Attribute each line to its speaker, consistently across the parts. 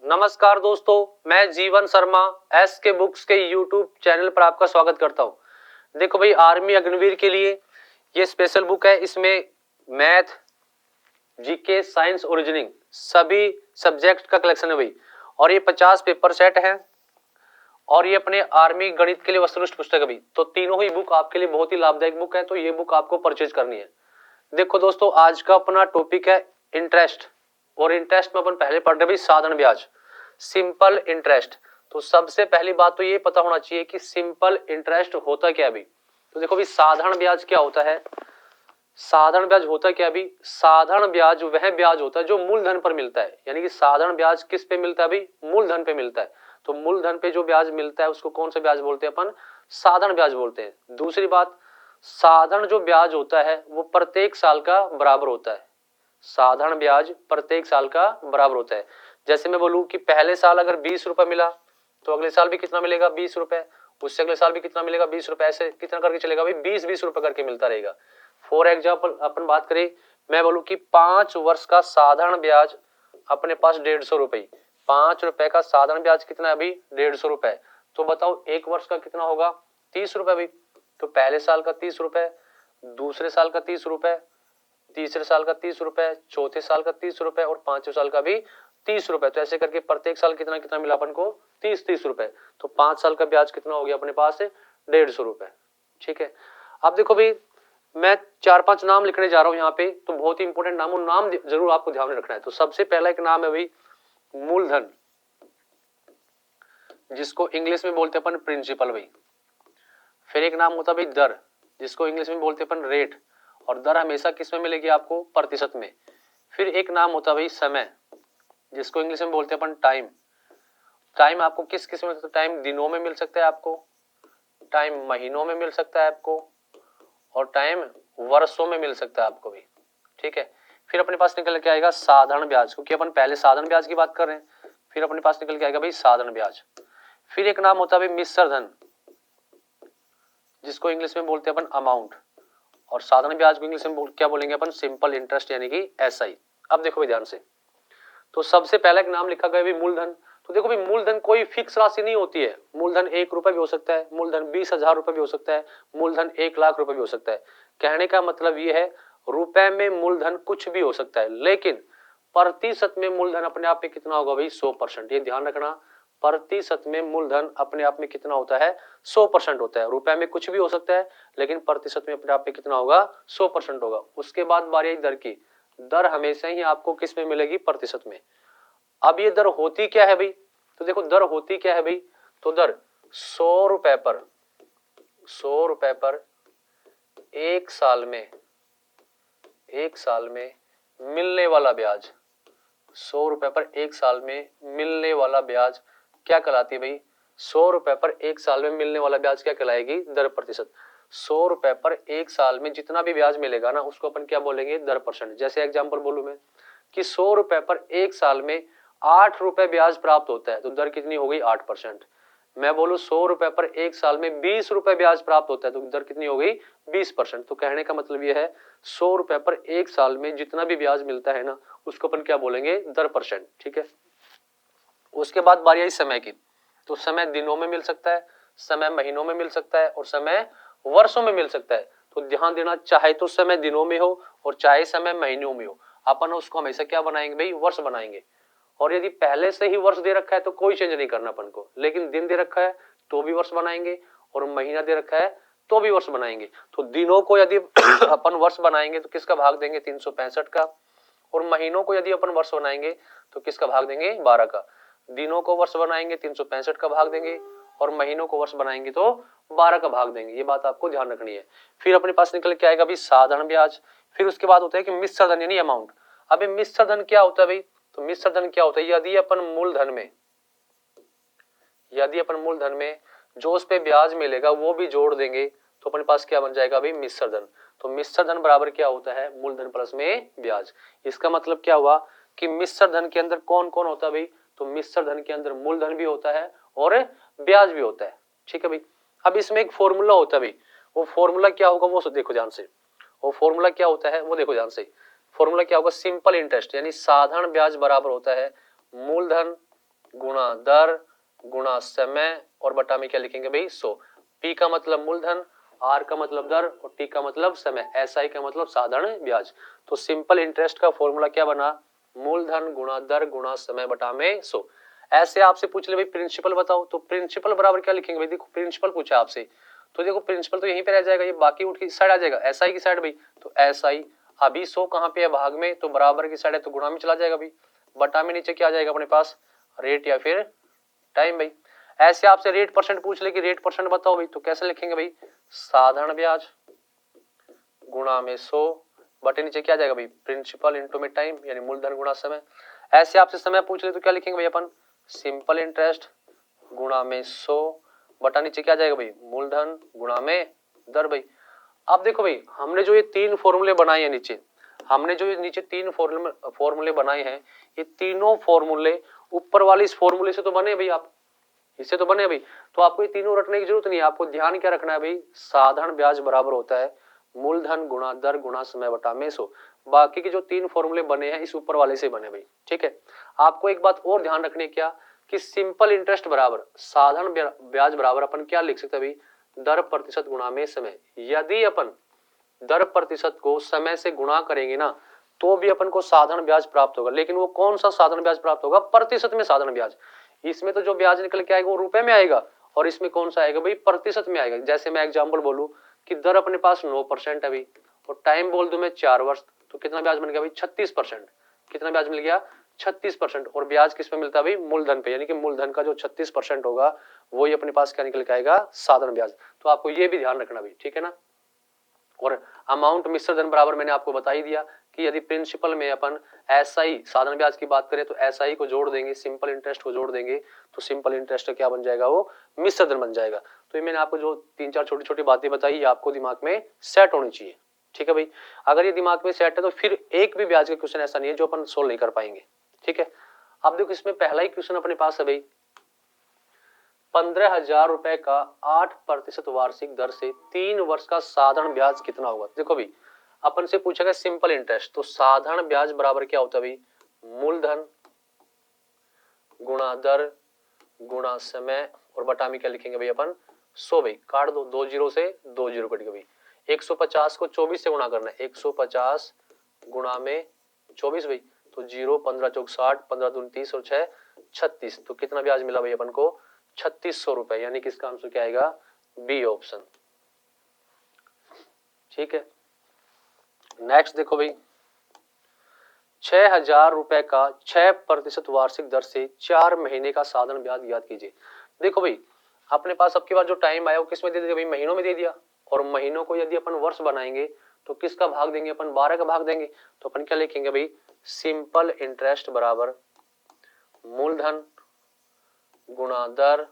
Speaker 1: नमस्कार दोस्तों, मैं जीवन शर्मा एस के बुक्स के यूट्यूब चैनल पर आपका स्वागत करता हूं। देखो भाई, आर्मी अग्निवीर के लिए ये स्पेशल बुक है। इसमें मैथ, जीके, साइंस और रीजनिंग सभी सब्जेक्ट का कलेक्शन है भाई। और ये 50 पेपर सेट है और ये अपने आर्मी गणित के लिए वस्तुनिष्ठ पुस्तक है भाई। तो तीनों ही बुक आपके लिए बहुत ही लाभदायक बुक है, तो ये बुक आपको परचेज करनी है। देखो दोस्तों, आज का अपना टॉपिक है इंटरेस्ट। और इंटरेस्ट में अपन पहले पढ़ रहे भाई साधारण ब्याज, सिंपल इंटरेस्ट। तो सबसे पहली बात तो ये पता होना चाहिए कि सिंपल इंटरेस्ट होता क्या है भाई। तो देखो भाई, साधारण ब्याज क्या होता है। साधारण ब्याज होता क्या है भाई। साधारण ब्याज वह ब्याज होता है जो मूलधन पर मिलता है। यानी कि साधारण ब्याज किस पे मिलता है भाई, मूलधन पे मिलता है। तो मूलधन पे जो ब्याज मिलता है उसको कौन सा ब्याज बोलते हैं अपन, साधारण ब्याज बोलते हैं। दूसरी बात, साधारण जो ब्याज होता है वो प्रत्येक साल का बराबर होता है। साधारण ब्याज प्रत्येक साल का बराबर होता है। जैसे मैं बोलूं कि पहले साल अगर 20 रुपए मिला तो अगले साल भी कितना मिलेगा, 20 रुपए। उससे अगले साल भी कितना मिलेगा, 20 रुपए। ऐसे कितना करके चलेगा भाई, 20-20 रुपए करके मिलता रहेगा। फॉर एग्जाम्पल अपन बात करें, मैं बोलूं कि 5 वर्ष का साधारण ब्याज अपने पास 150 रुपए। 5 रुपए का साधारण ब्याज कितना है अभी, 150 रुपए। तो बताओ एक वर्ष का कितना होगा, 30 रुपए भाई। तो पहले साल का 30 रुपए, दूसरे साल का 30 रुपए, तीसरे साल का 30 रुपए, चौथे साल का 30 रुपए और पांचवें साल का भी 30 रुपए। तो ऐसे करके प्रत्येक साल कितना कितना मिला अपन को, 30-30 रुपए। तो 5 साल का ब्याज कितना हो गया अपने पास, 150 रुपए। ठीक है। अब देखो भाई, मैं 4-5 नाम लिखने जा रहा हूं यहाँ पे, तो बहुत ही इंपॉर्टेंट नाम, और नाम जरूर आपको ध्यान में रखना है। तो सबसे पहला एक नाम है भाई मूलधन, जिसको इंग्लिश में बोलते हैं अपन प्रिंसिपल भाई। फिर एक नाम होता है भाई दर, जिसको इंग्लिश में बोलते हैं अपन रेट। और दर हमेशा किस में मिलेगी आपको, प्रतिशत में। फिर एक नाम होता है भाई समय, जिसको इंग्लिश में बोलते हैं अपन टाइम। टाइम आपको किस किस में, टाइम दिनों में मिल सकता है आपको, टाइम महीनों में मिल सकता है आपको, और टाइम वर्षों में मिल सकता है आपको भी। ठीक है। फिर अपने पास निकल के आएगा साधारण ब्याज, क्योंकि अपन पहले साधारण ब्याज की बात कर रहे हैं। फिर अपने पास निकल के आएगा भाई साधारण ब्याज। फिर एक नाम होता है भाई मिश्र धन, जिसको इंग्लिश में बोलते हैं अपन अमाउंट। और साधारण ब्याज को इंग्लिश में क्या बोलेंगे अपन, सिंपल इंटरेस्ट, यानी कि एसआई। अब देखो भाई ध्यान से, तो सबसे पहला एक नाम लिखा गया भाई मूलधन। तो देखो भाई, मूलधन कोई फिक्स राशि नहीं होती है। मूलधन 1 रुपए भी हो सकता है, मूलधन 20,000 रुपए भी हो सकता है, मूलधन 1,00,000 रुपए भी हो सकता है। कहने का मतलब ये है, रुपए में मूलधन कुछ भी हो सकता है, लेकिन प्रतिशत में मूलधन अपने आप में कितना होगा भाई, 100%। ये ध्यान रखना, प्रतिशत में मूलधन अपने आप में कितना होता है, 100% होता है। रुपए में कुछ भी हो सकता है, लेकिन प्रतिशत में अपने आप में कितना होगा, 100% होगा। उसके बाद बारी आई दर की। दर हमेशा ही आपको किस में मिलेगी, प्रतिशत में। अब ये दर होती क्या है भाई, तो देखो दर होती क्या है भाई। तो दर 100 रुपए पर, 100 रुपए पर एक साल में, एक साल में मिलने वाला ब्याज, 100 रुपए पर एक साल में मिलने वाला ब्याज क्या कहलाती है भाई, 100 रुपए पर एक साल में मिलने वाला ब्याज क्या कहलाएगी, दर प्रतिशत। 100 रुपए पर एक साल में जितना भी ब्याज मिलेगा ना, उसको अपन क्या बोलेंगे, दर परसेंट। जैसे एग्जांपल बोलूं मैं कि 100 रुपए पर एक साल में 8 रुपए ब्याज प्राप्त होता है, तो दर कितनी हो गई, 8%। मैं बोलूं 100 रुपए पर एक साल में 20 रुपए ब्याज प्राप्त होता है, तो दर कितनी हो गई, 20%। तो कहने का मतलब यह है, 100 रुपए पर एक साल में जितना भी ब्याज मिलता है ना, उसको अपन क्या बोलेंगे, दर परसेंट। ठीक है। उसके बाद बारी आई समय की। तो समय दिनों में मिल सकता है, समय महीनों में मिल सकता है, और समय वर्षों में मिल सकता है। तो ध्यान देना, चाहे तो समय दिनों में हो और चाहे समय महीनों में हो, अपन उसको हमेशा क्या बनाएंगे भाई, वर्ष बनाएंगे। और यदि पहले से ही वर्ष दे रखा है तो कोई चेंज नहीं करना अपन को, लेकिन दिन दे रखा है तो भी वर्ष बनाएंगे, और महीना दे रखा है तो भी वर्ष बनाएंगे। तो दिनों को यदि अपन वर्ष बनाएंगे तो किसका भाग देंगे, 365 का। और महीनों को यदि अपन वर्ष बनाएंगे तो किसका भाग देंगे, 12 का। दिनों को वर्ष बनाएंगे 365 का भाग देंगे, और महीनों को वर्ष बनाएंगे तो 12 का भाग देंगे। ये बात आपको ध्यान रखनी है। फिर अपने पास निकल के आएगा भाई साधारण ब्याज। फिर उसके बाद होता है कि मिश्र धन, यानी अमाउंट। अब मिश्र धन क्या होता है भाई, तो मिश्र धन क्या होता है, यदि अपन मूलधन में, यदि अपन मूलधन में जो उस पे ब्याज मिलेगा वो भी जोड़ देंगे, तो अपने पास क्या बन जाएगा भाई, मिश्र धन। तो मिश्र धन बराबर क्या होता है, मूलधन प्लस में ब्याज। इसका मतलब क्या हुआ कि मिश्र धन के अंदर कौन कौन होता है भाई, तो मिश्र धन के अंदर मूलधन भी होता है और ब्याज भी होता है। ठीक है भाई। अब इसमें एक फॉर्मूला होता है भाई, वो फॉर्मूला क्या होगा वो देखो ध्यान से। वो फॉर्मूला क्या होता है वो देखो ध्यान से। फॉर्मूला क्या होगा, सिंपल इंटरेस्ट, यानी साधारण ब्याज बराबर होता है मूलधन गुणा दर गुणा समय और बटा में क्या लिखेंगे भाई 100। पी का मतलब मूलधन, आर का मतलब दर और टी का मतलब समय, एसआई का मतलब साधारण ब्याज। तो सिंपल इंटरेस्ट का फॉर्मूला क्या बना, मूलधन गुणा दर गुणा समय बटा में 100। ऐसे आपसे पूछ ले भाई प्रिंसिपल बताओ, तो प्रिंसिपल बराबर क्या लिखेंगे भाई, देखो प्रिंसिपल पूछा आपसे तो देखो प्रिंसिपल तो यहीं पे रह जाएगा, ये बाकी उठ की साइड आ जाएगा, एसआई की साइड भाई। तो एसआई अभी 100 कहाँ पे है भाग में, तो बराबर की साइड है तो गुणा में चला जाएगा भाई, बटा में नीचे क्या आ जाएगा अपने पास रेट या फिर टाइम भाई। ऐसे आपसे रेट परसेंट पूछ ले कि रेट परसेंट बताओ भाई, तो कैसे लिखेंगे भाई, साधारण ब्याज गुणा में 100 बटे नीचे क्या आ जाएगा भाई प्रिंसिपल इंटू में टाइम यानी मूलधन गुणा समय। ऐसे आपसे समय पूछ ले तो क्या लिखेंगे भाई अपन, सिंपल इंटरेस्ट गुणा में 100 बटा नीचे क्या आ जाएगा भाई मूलधन गुणा में दर भाई। अब देखो भाई हमने जो ये तीन फॉर्मूले बनाए हैं नीचे, हमने जो ये नीचे तीन फॉर्मूले बनाए हैं, ये तीनों फॉर्मूले ऊपर वाले इस फॉर्मूले से तो बने भाई, आप इससे तो बने भाई। तो आपको ये तीनों रटने की जरूरत नहीं है, आपको ध्यान क्या रखना है भाई, साधारण ब्याज बराबर होता है मूलधन गुणा दर गुणा समय बटा में 100। बाकी के जो तीन फॉर्मूले बने हैं इस ऊपर वाले से बने भाई, ठीक है। आपको एक बात और ध्यान रखनी है क्या, कि सिंपल इंटरेस्ट बराबर साधारण ब्याज बराबर अपन क्या लिख सकते हैं भाई, दर प्रतिशत गुणा में समय। यदि अपन दर प्रतिशत को समय से गुणा करेंगे ना तो भी अपन को साधारण ब्याज प्राप्त होगा, लेकिन वो कौन सा साधारण ब्याज प्राप्त होगा, प्रतिशत में साधारण ब्याज। इसमें तो जो ब्याज निकल के आएगा वो रुपए में आएगा, और इसमें कौन सा आएगा भाई प्रतिशत में आएगा। जैसे मैं एग्जांपल बोलूं कि दर अपने पास 9% है भाई, और टाइम बोल दूं मैं 4 वर्ष, तो कितना ब्याज बन गया भाई 36%। कितना ब्याज मिल गया 36%। और ब्याज किस पे मिलता है भाई, मूलधन पे, यानी कि मूलधन का जो 36% होगा वो ही अपने पास क्या निकल के आएगा, साधारण ब्याज। तो आपको ये भी ध्यान रखना भाई, ठीक है ना। और अमाउंट मिश्र धन बराबर मैंने आपको बता ही दिया कि यदि प्रिंसिपल में अपन एसआई साधारण ब्याज की बात करें तो एसआई को जोड़ देंगे, सिंपल इंटरेस्ट को जोड़ देंगे, तो सिंपल इंटरेस्ट क्या बन जाएगा, वो मिश्र धन बन जाएगा। तो ये मैंने आपको जो तीन चार छोटी छोटी बातें बताई ये आपको दिमाग में सेट होनी चाहिए, ठीक है भाई। अगर ये दिमाग में सेट है तो फिर एक भी ब्याज का क्वेश्चन ऐसा नहीं है जो अपन सोल्व नहीं कर पाएंगे, ठीक है। अब देखो इसमें पहला ही क्वेश्चन अपने पास है भाई, 15,000 रुपए का 8% वार्षिक दर से 3 वर्ष का साधारण ब्याज कितना होगा। देखो भाई अपन से पूछा गया सिंपल इंटरेस्ट, तो साधारण ब्याज बराबर क्या होता है भाई, मूलधन गुणा दर गुणा समय और बटा में क्या लिखेंगे भाई अपन 100 भाई, काट दो, 2 जीरो से 2 जीरो कट गया भाई। 150 को 24 से गुणा करना है, 150 गुणा में 24 भाई, तो 0 15 चौक 60 15 दूनी 30 और 6 36, तो कितना ब्याज मिला भाई अपन को 3600 रुपए, यानी कि इसका आंसर क्या आएगा, बी ऑप्शन, ठीक है। नेक्स्ट देखो भाई 6,000 रुपए का 6% वार्षिक दर से 4 महीने का साधारण ब्याज ज्ञात कीजिए। देखो भाई अपने पास अब की बार जो टाइम आया वो किस में दे दिया भाई, महीनों में दे दिया, और महीनों को यदि अपन वर्ष बनाएंगे तो किसका भाग देंगे अपन, 12 का भाग देंगे। तो अपन क्या लिखेंगे भाई, सिंपल इंटरेस्ट बराबर मूलधन गुणा दर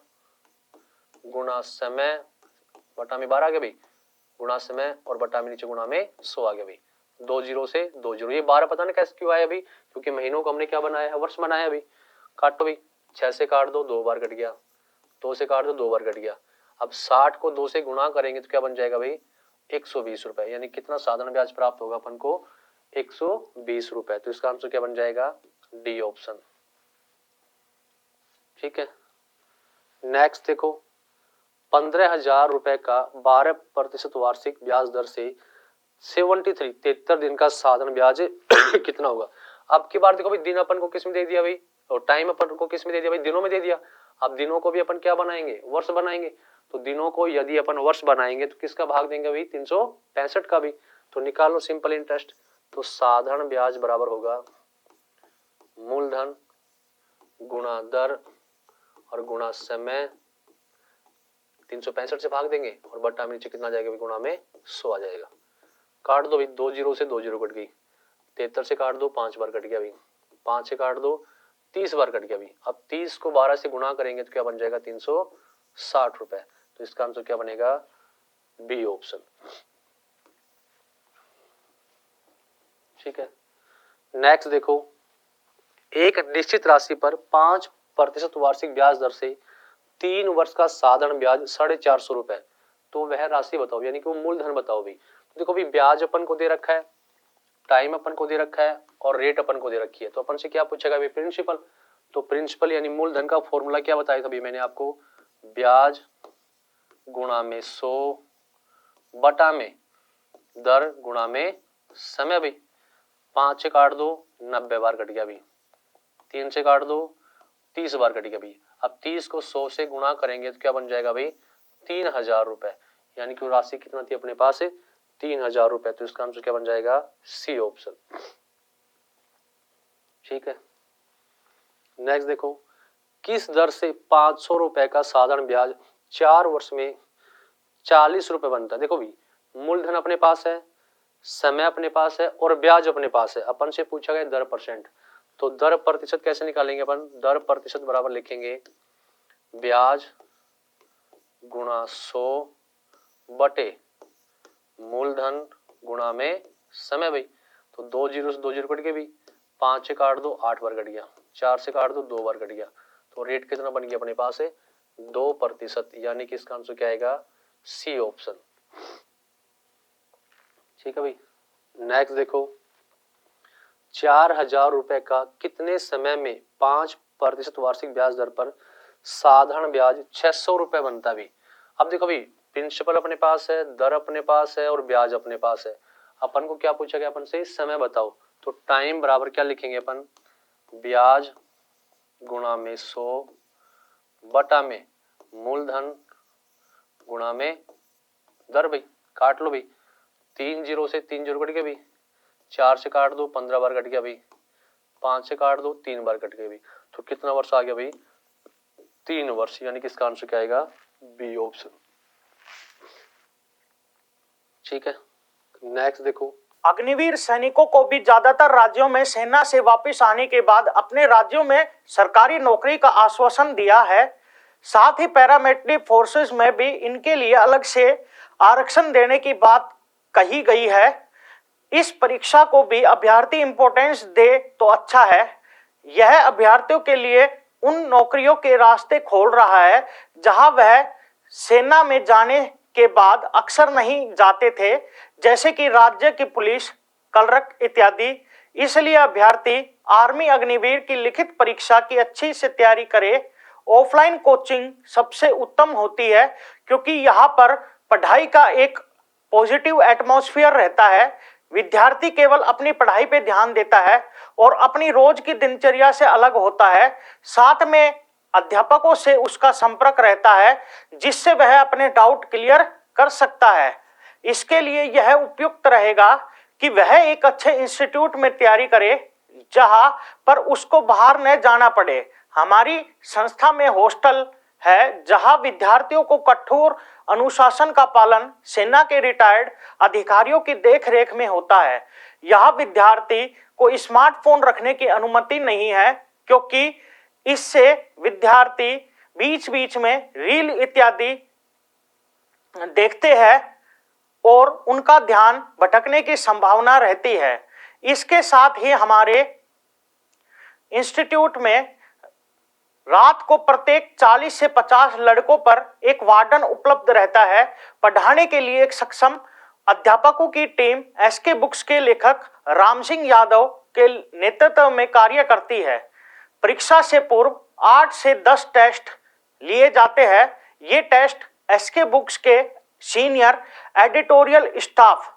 Speaker 1: गुणा समय बटा में 12 आ गया भाई, गुणा समय और बटा में नीचे गुणा में 100 आ गया भाई। 2 जीरो से 2 जीरो, ये 12 पता नहीं कैसे क्यों आया भाई, क्योंकि महीनों को हमने क्या बनाया है, वर्ष बनाया भाई। काटो भाई, 6 से काट दो 2 बार कट गया, 2 से काट दो 2 बार कट गया। अब 60 को 2 से गुणा करेंगे तो क्या बन जाएगा भाई 120 रुपए, यानी कितना साधारण ब्याज प्राप्त होगा अपन को 120 रुपए। तो इसका आंसर क्या बन जाएगा, डी ऑप्शन, ठीक है। नेक्स्ट देखो 15,000 रुपए का 12% वार्षिक ब्याज दर से 73 दिन का साधारण ब्याज कितना होगा। अब की बार देखो भाई दिन अपन को किस में दे दिया भाई, और टाइम अपन को किस में दे दिया भाई, दिनों में दे दिया। अब दिनों को भी अपन क्या बनाएंगे, वर्ष बनाएंगे। तो दिनों को यदि अपन वर्ष बनाएंगे तो किसका भाग देंगे भाई 365 का भी। तो निकालो सिंपल इंटरेस्ट, तो साधारण ब्याज बराबर होगा मूलधन गुणा दर और गुणा समय, 365 से भाग देंगे और बट्टा में नीचे कितना जाएगा भाई, गुणा में 100 आ जाएगा। काट दो भाई, 2 जीरो से 2 जीरो कट गई, 73 से काट दो 5 बार कट गया भाई, 5 से काट दो 30 बार कट गया भाई। अब 30 को 12 से गुणा करेंगे तो क्या बन जाएगा 360 रुपए। तो इसका आंसर क्या बनेगा, बी ऑप्शन, ठीक है। नेक्स्ट देखो एक निश्चित राशि पर 5% वार्षिक ब्याज दर से 3 वर्ष का साधारण ब्याज 450 रुपए, तो वह राशि बताओ, यानी कि वो मूलधन बताओ भाई। तो देखो भाई ब्याज अपन को दे रखा है, टाइम अपन को दे रखा है और रेट अपन को दे रखी है, तो अपन से क्या पूछेगा भाई प्रिंसिपल। तो प्रिंसिपल यानी मूलधन का फॉर्मूला क्या बताया था अभी मैंने आपको, ब्याज गुणा में 100 बटा में दर गुणा में समय। भाई 5 से काट दो 90 बार कट गया भाई, 3 से काट दो 30 बार कट गया भाई। अब 30 को 100 से गुणा करेंगे तो क्या बन जाएगा भाई, 3000 रुपए, यानी कि राशि कितना थी अपने पास, 3000 रुपए। तो इसका आंसर क्या बन जाएगा, सी ऑप्शन। ठीक है, नेक्स्ट देखो, किस दर से 500 रुपए का साधारण ब्याज 4 वर्ष में 40 रुपए बनता है। देखो भाई, मूलधन अपने पास है, समय अपने पास है और ब्याज अपने पास है। अपन से पूछा गया दर परसेंट, तो दर प्रतिशत कैसे निकालेंगे अपन, दर प्रतिशत बराबर लिखेंगे ब्याज गुणा 100 बटे मूलधन गुणा में समय। भाई तो 2 जीरो से 2 जीरो कट गए भाई, 5 से काट दो 8 बार कट गया, 4 से काट दो 2 बार कट गया, तो रेट कितना बन गया अपने पास है 2%, यानी कि इसका आंसर क्या आएगा, सी ऑप्शन। ठीक है भाई, नेक्स्ट देखो, 4000 रुपए का कितने समय में 5% वार्षिक ब्याज दर पर साधारण ब्याज 600 रुपए बनता है। अब देखो भाई, प्रिंसिपल अपने पास है, दर अपने पास है और ब्याज अपने पास है। अपन को क्या पूछा गया, अपन से समय बताओ, तो टाइम बराबर क्या लिखेंगे अपन, ब्याज गुणा में 100 बटा में मूलधन गुणा में दर। भाई काट लो भाई, 3 जीरो से 3 जीरो कट गया भाई, 4 से काट दो 15 बार कट गया भाई, 5 से काट दो 3 बार कट गया भाई, तो कितना वर्ष आ गया भाई, 3 वर्ष, यानी कि इसका आंसर क्या आएगा, बी ऑप्शन। ठीक है, नेक्स्ट देखो,
Speaker 2: अग्निवीर सैनिकों को भी ज्यादातर राज्यों में सेना से वापस आने के बाद अपने राज्यों में सरकारी नौकरी का आश्वासन दिया है। साथ ही पैरामिलिट्री फोर्सेस में भी इनके लिए अलग से आरक्षण देने की बात कही गई है। इस परीक्षा को भी अभ्यर्थी इंपॉर्टेंस दे तो अच्छा है। यह अभ्यर्थियों के लिए उन नौकरियों के रास्ते खोल रहा है जहां वह सेना में जाने के बाद अक्सर नहीं जाते थे, जैसे कि राज्य की पुलिस, कलरक इत्यादि। इसलिए अभ्यर्थी आर्मी अग्निवीर की लिखित परीक्षा की अच्छी से तैयारी करे। ऑफलाइन कोचिंग सबसे उत्तम होती है क्योंकि यहाँ पर पढ़ाई का एक पॉजिटिव एटमॉस्फेयर रहता है। विद्यार्थी केवल अपनी पढ़ाई पे ध्यान देता है और अपनी रोज की दिनचर्या से अलग होता है। साथ में अध्यापकों से उसका संपर्क रहता है जिससे वह अपने डाउट क्लियर कर सकता है। इसके लिए यह उपयुक्त रहेगा कि वह एक अच्छे इंस्टीट्यूट में तैयारी करे जहां पर उसको बाहर न जाना पड़े। हमारी संस्था में हॉस्टल है जहां विद्यार्थियों को कठोर अनुशासन का पालन सेना के रिटायर्ड अधिकारियों की देखरेख में होता है। यह विद्यार्थी को स्मार्टफोन रखने की अनुमति नहीं है क्योंकि इससे विद्यार्थी बीच बीच में रील इत्यादि देखते हैं और उनका ध्यान भटकने की संभावना रहती है। इसके साथ ही हमारे इंस्टीट्यूट में रात को प्रत्येक 40 से 50 लड़कों पर एक वार्डन उपलब्ध रहता है। पढ़ाने के लिए एक सक्षम अध्यापकों की टीम एसके बुक्स के लेखक राम सिंह यादव के नेतृत्व में कार्य करती है। परीक्षा से पूर्व 8 से 10 टेस्ट लिए जाते हैं। ये टेस्ट एसके बुक्स के सीनियर एडिटोरियल स्टाफ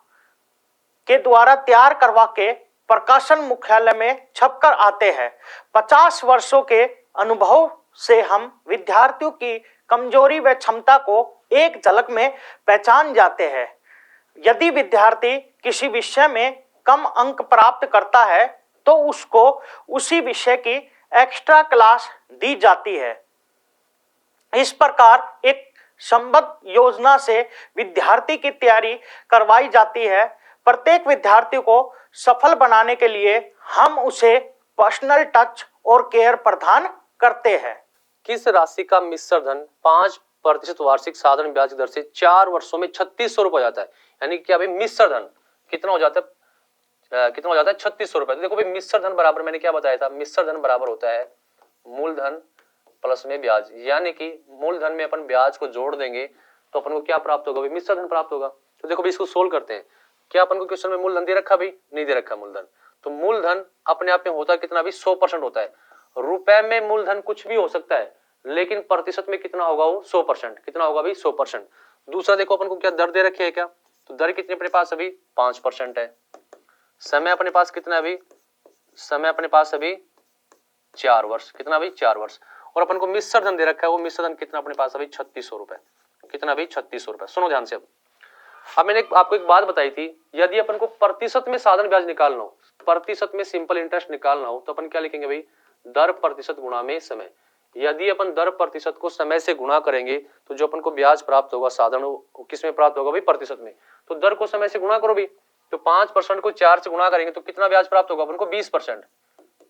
Speaker 2: के द्वारा तैयार करवा के प्रकाशन मुख्यालय में छपकर आते हैं। 50 वर्षों के अनुभव से हम विद्यार्थियों की कमजोरी व क्षमता को एक झलक में पहचान जाते हैं। यदि विद्यार्थी किसी विषय में कम अंक प्राप्त करता है तो उसको उसी विषय की एक्स्ट्रा क्लास दी जाती है। इस प्रकार एक संबद्ध योजना से विद्यार्थी की तैयारी करवाई जाती है। प्रत्येक विद्यार्थी को सफल बनाने के लिए हम उसे पर्सनल टच और केयर प्रदान करते हैं।
Speaker 1: किस राशि का मिश्र धन 5% वार्षिक साधारण ब्याज दर से 4 वर्षों में 3600 रुपए हो जाता है। यानी कि अभी मिश्र धन कितना हो जाता है, 3600 रुपए। देखो भाई, मिश्र धन बराबर मैंने क्या बताया था, मिश्र धन बराबर होता है मूलधन प्लस में ब्याज, यानी कि मूलधन में अपन ब्याज को जोड़ देंगे तो अपन को क्या प्राप्त होगा भाई, मिश्र धन प्राप्त होगा। तो देखो भाई, इसको सोल्व करते हैं। क्या अपन को क्वेश्चन में मूलधन दे रखा भाई, नहीं दे रखा मूलधन। तो मूलधन अपने आप में होता कितना भी 100% होता है। रुपए में मूलधन कुछ भी हो सकता है, लेकिन प्रतिशत में कितना होगा वो 100%। कितना होगा भाई 100%। दूसरा देखो अपन को क्या दर दे रखी है क्या, तो दर कितनी अपने पास अभी 5% है। समय अपने पास कितना है अभी, समय अपने पास अभी 4 वर्ष। कितना अभी 4 वर्ष। और अपन को मिश्र धन दे रखा है, वो मिश्र धन कितना अपने पास अभी 3600 रुपए। कितना अभी 3600 रुपए। सुनो ध्यान से। अब मैंने आपको एक बात बताई थी, यदि अपन को प्रतिशत में साधन ब्याज निकालना हो, प्रतिशत में सिंपल इंटरेस्ट निकालना हो, तो अपन क्या लिखेंगे भाई, दर प्रतिशत गुणा में समय। यदि अपन दर प्रतिशत को समय से गुणा करेंगे तो जो अपन को ब्याज प्राप्त होगा साधन किस में प्राप्त होगा भाई, प्रतिशत में। तो दर को समय से गुणा करो भी, तो 5% को 4 से गुणा करेंगे तो कितना ब्याज प्राप्त होगा अपन को 20%।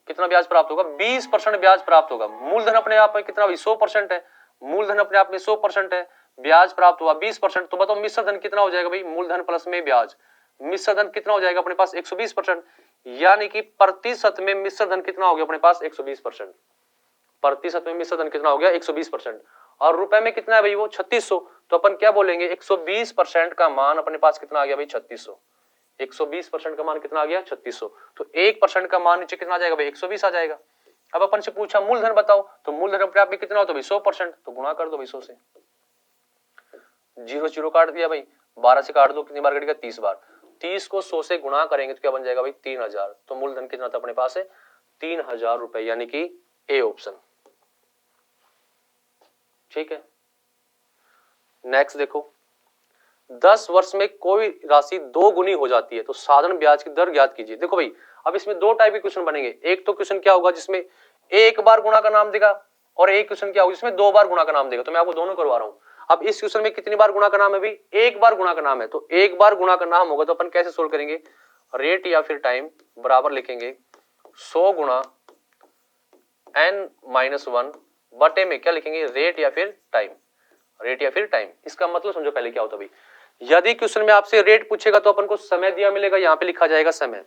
Speaker 1: कितना ब्याज प्राप्त होगा 20% ब्याज प्राप्त होगा। मूलधन अपने आप में कितना 100% है, मूलधन अपने आप में 100% है, ब्याज प्राप्त हुआ 20%। तो बताओ मिश्र धन कितना हो जाएगा भाई, मूलधन प्लस में ब्याज, मिश्र धन कितना हो जाएगा अपने पास 120%। यानी कि प्रतिशत में मिश्र धन कितना हो गया अपने पास 120%। प्रतिशत में मिश्र धन कितना हो गया 120%। और रुपए में कितना है भाई वो 3600। तो अपन क्या बोलेंगे 120% का मान अपने पास कितना आ गया भाई 3600। 120% का मान कितना आ गया 3600। तो 1% का मान नीचे कितना आ जाएगा भाई 120 आ जाएगा। अब अपन से पूछा मूलधन बताओ, तो मूलधन अपने आप में कितना हो तो भाई 100%। तो गुणा कर दो भाई 100 से, 0 0 काट दिया भाई, 12 से काट दो कितनी बार कटेगा 30 बार। 30 को 100 से गुणा करेंगे तो क्या बन जाएगा भाई 3000। तो मूलधन कितना था अपने पास है 3000 रुपए, यानी कि ए ऑप्शन। ठीक है। नेक्स्ट देखो, 10 वर्ष में कोई राशि 2 गुनी हो जाती है तो साधारण ब्याज की दर ज्ञात कीजिए। देखो भाई अब इसमें 2 टाइप के क्वेश्चन बनेंगे। एक तो क्वेश्चन क्या होगा जिसमें एक बार गुणा का नाम देगा, और एक क्वेश्चन क्या होगा जिसमें 2 बार गुणा का नाम देगा। तो मैं आपको दोनों करवा रहा हूं। अब इस क्वेश्चन में कितनी बार गुणा का नाम है भाई, एक बार गुणा का नाम है। तो एक बार गुणा का नाम होगा तो अपन कैसे सोल्व करेंगे, रेट या फिर टाइम बराबर लिखेंगे 100 गुणा n-1 बटे में क्या लिखेंगे रेट या फिर टाइम। रेट या फिर टाइम, इसका मतलब समझो पहले क्या होता है भाई। यदि क्वेश्चन में आपसे रेट पूछेगा तो अपन को समय दिया मिलेगा, यहाँ पे लिखा जाएगा समय।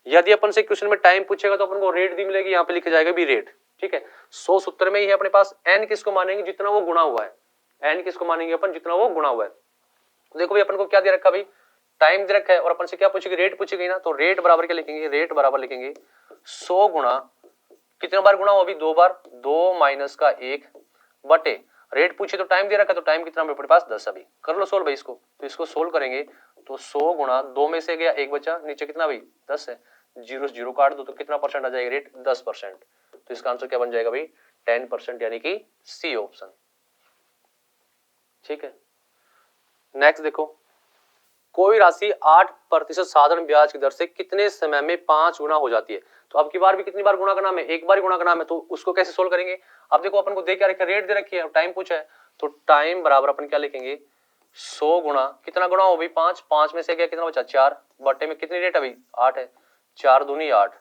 Speaker 1: यदि अपन से क्वेश्चन में टाइम पूछेगा तो अपन को रेट दी मिलेगी, यहाँ पे लिखा जाएगा भी रेट। ठीक है। 100 सूत्र में ही है अपने पास। n किसको मानेंगे जितना वो गुणा हुआ है, n किसको मानेंगे अपन जितना वो गुणा हुआ है। देखो भाई अपन को क्या दे रखा भाई, टाइम दे रखा है, और अपन से क्या पूछेगी रेट पूछेगी ना। तो रेट बराबर क्या लिखेंगे, रेट बराबर लिखेंगे 100 गुणा कितने बार गुणा हुआ अभी 2 बार, 2 माइनस का 1 बटे रेट पूछे तो टाइम दे रखा है, तो टाइम कितना मेरे पास 10। अभी कर लो सोल्व भाई इसको। तो इसको सोल्व करेंगे तो 100 गुणा 2 में से गया 1 बचा, नीचे कितना भाई 10 है, 0 0 काट दो तो कितना परसेंट आ जाएगा रेट 10%। तो इसका आंसर क्या बन जाएगा भाई 10%, यानी कि सी ऑप्शन। ठीक है। नेक्स्ट देखो, कोई राशि 8% साधारण ब्याज की दर से कितने समय में 5 गुना हो जाती है। तो अब की बार भी कितनी बार गुणा का नाम है, एक बार गुणा का नाम है। तो उसको कैसे सोल्व करेंगे। अब देखो अपन को दे क्या रखा है, रेट दे रखी है, टाइम पूछा है। तो टाइम बराबर अपन क्या लिखेंगे 100 गुणा कितना गुणा हो भाई 5, 5 में से गया कितना बचा 4 बटे में कितनी रेट अभी 8 है, 4 दूनी 8,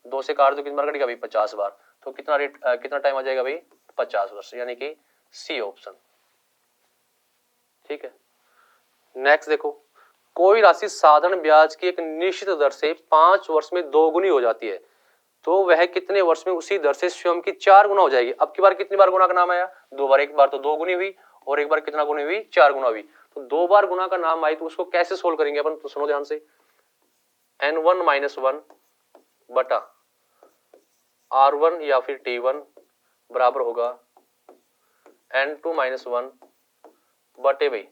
Speaker 1: 2 से काट दो कितनी बार कटेगा भाई 50 बार। तो कितना रेट कितना टाइम आ जाएगा भाई 50 वर्ष, यानी कि सी ऑप्शन। ठीक है। नेक्स्ट देखो, कोई राशि साधारण ब्याज की एक निश्चित दर से 5 वर्ष में 2 गुनी हो जाती है तो वह कितने वर्ष में उसी दर से स्वयं की 4 गुना हो जाएगी। अब की बार कितनी बार गुना का नाम आया 2 बार, एक बार तो 2 गुनी हुई और एक बार कितना गुनी हुई 4 गुना हुई। तो 2 बार गुना का नाम आई तो उसको कैसे सोल्व करेंगे अपन, तो सुनो ध्यान से। n1 - 1 बटा r1 या फिर t1 बराबर होगा n2 - 1 बटे भाई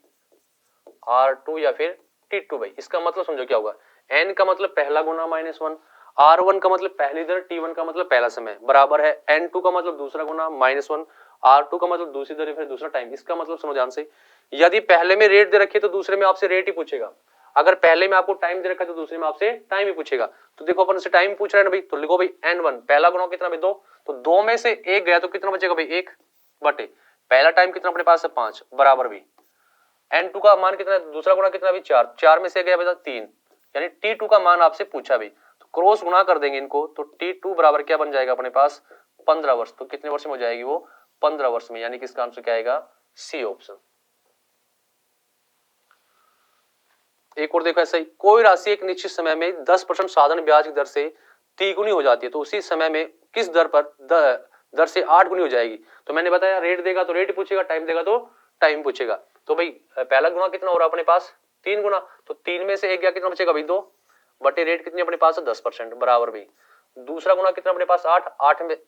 Speaker 1: r2 या फिर t2 भाई। इसका मतलब समझो क्या होगा, n का मतलब पहला गुना -1, r1 का मतलब पहली दर, t1 का मतलब पहला समय बराबर है n2 का मतलब दूसरा गुना -1, r2 का मतलब दूसरी दर फिर दूसरा टाइम। इसका मतलब सुनो ध्यान से, यदि पहले में रेट दे रखी है तो दूसरे में आपसे रेट ही पूछेगा, अगर पहले में आपको टाइम दे रखा है तो दूसरे में आपसे टाइम ही पूछेगा। तो देखो अपन से टाइम पूछ रहे हैं ना भाई, तो लिखो भाई n1 पहला गुना कितना भाई 2, तो 2 में से 1 गया तो कितना बचेगा भाई 1 बटे पहला टाइम कितना अपने पास है 5 बराबर भी n2 का मान कितना है, दूसरा गुना कितना भी 4, 4 में से गया बेटा 3, यानी t2 का मान आपसे पूछा भी। तो क्रॉस गुना कर देंगे इनको तो t2 बराबर क्या बन जाएगा अपने पास 15 वर्ष। तो कितने वर्ष में हो जाएगी वो 15 वर्ष में, यानी कि इसका आंसर क्या आएगा सी ऑप्शन। एक और देखो ऐसा ही, कोई राशि एक निश्चित समय में 10% साधारण ब्याज की दर से 3 गुनी हो जाती है तो उसी समय में किस दर पर दर से 8 गुनी हो जाएगी। तो मैंने बताया रेट देगा तो रेट पूछेगा, टाइम देगा तो टाइम पूछेगा। तो भाई पहला गुना कितना हो रहा है अपने पास 3 गुना, तो 3 में से 1 गया कितना बचेगा भाई 2 बटे रेट कितनी अपने पास है 10% बराबर भाई दूसरा गुना कितना अपने पास 8,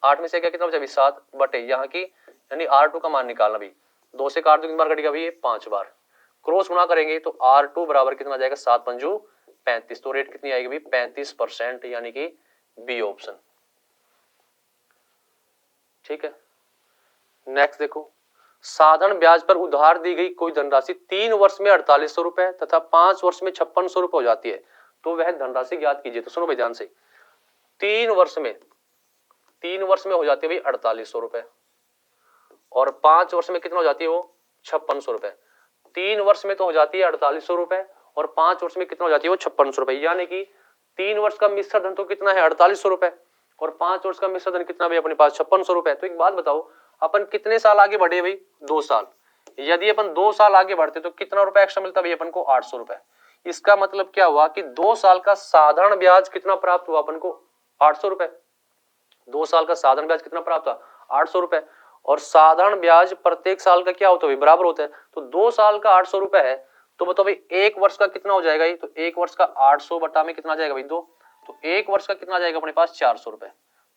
Speaker 1: 8 में से क्या कितना बचा 7 बटे यहाँ की यानी R2 का मान निकालना भाई, 2 से काट दो कितनी बार कटेगा भाई, 5 बार। क्रॉस गुना करेंगे तो R2 बराबर कितना जाएगा 7 पंजू 35, तो रेट कितनी आएगी भाई 35%, यानी कि बी ऑप्शन। ठीक है, नेक्स्ट देखो, साधारण ब्याज पर उधार दी गई कोई धनराशि 3 वर्ष में 4800 रुपए तथा 5 वर्ष में 5600 रुपए हो जाती है, तो वह धनराशि ज्ञात कीजिए। तो सुनो भाई ध्यान से, 3 वर्ष में हो जाती है भाई 4800 रुपए और 5 वर्ष में कितना हो जाती है वो 5600 रुपए। 3 वर्ष में तो हो जाती है 4800 रुपए और 5 वर्ष में कितना हो जाती है वो 5600 रुपए, यानी कि 3 वर्ष का मिश्र धन तो कितना है 4800 रुपए और 5 वर्ष का मिश्र धन कितना भाई अपने पास 5600 रुपए। तो एक बात बताओ, अपन कितने साल आगे बढ़े भाई 2 साल, यदि अपन 2 साल आगे बढ़ते तो कितना रुपए एक्स्ट्रा मिलता भाई अपन को 800 रुपए। इसका मतलब क्या हुआ कि 2 साल का साधारण ब्याज कितना प्राप्त हुआ अपन को 800 रुपए। 2 साल का साधारण ब्याज कितना प्राप्त हुआ 800 रुपए और साधारण ब्याज प्रत्येक साल का क्या होता है बराबर होता है, तो 2 साल का 800 रुपए है, तो बताओ भाई 1 वर्ष का कितना हो जाएगा, तो 1 वर्ष का 800 बटा में कितना आ जाएगा भाई 2, तो 1 वर्ष का कितना आ जाएगा अपने पास 400 रुपए।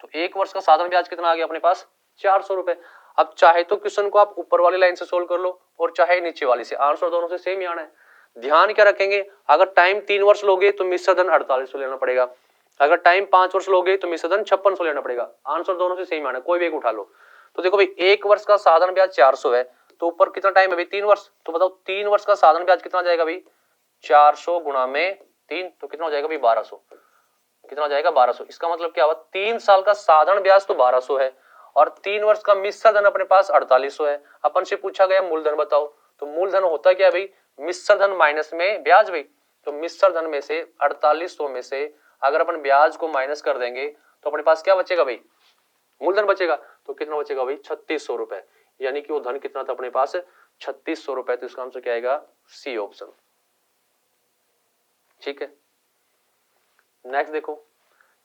Speaker 1: तो 1 वर्ष का साधारण ब्याज कितना आ गया अपने पास 400 रुपए। अब चाहे तो क्वेश्चन को आप ऊपर वाली लाइन से सोल्व कर लो और चाहे नीचे वाली से, आंसर दोनों से सेम ही आना है। ध्यान क्या रखेंगे, अगर टाइम 3 वर्ष लोगे तो मिश्र धन 4800 लेना पड़ेगा, अगर टाइम 5 वर्ष लोगे तो मिश्र धन 5600 लेना पड़ेगा। आंसर दोनों से सेम आना है, कोई भी एक उठा लो। तो देखो भाई 1 वर्ष का साधारण ब्याज 400 है, तो ऊपर कितना टाइम है भाई 3 वर्ष, तो बताओ 3 वर्ष का साधारण ब्याज कितना जाएगा भाई 400 गुणा में 3, तो कितना हो जाएगा भाई 1200, कितना हो जाएगा 1200। इसका मतलब क्या हुआ 3 साल का साधारण ब्याज तो 1200 है और 3 वर्ष का मिश्र धन अपने पास 4800 है। अपन से पूछा गया मूलधन बताओ, तो मूलधन होता क्या भाई मिश्र धन माइनस में ब्याज भाई, तो मिश्र धन में से 4800 में से अगर अपन ब्याज को माइनस कर देंगे तो अपने पास क्या बचेगा भाई मूलधन बचेगा, तो कितना बचेगा भाई 3600 रुपए, यानी कि वो धन कितना था अपने पास 3600 रुपए। तो इसका आंसर क्या आएगा सी ऑप्शन। ठीक है, नेक्स्ट देखो,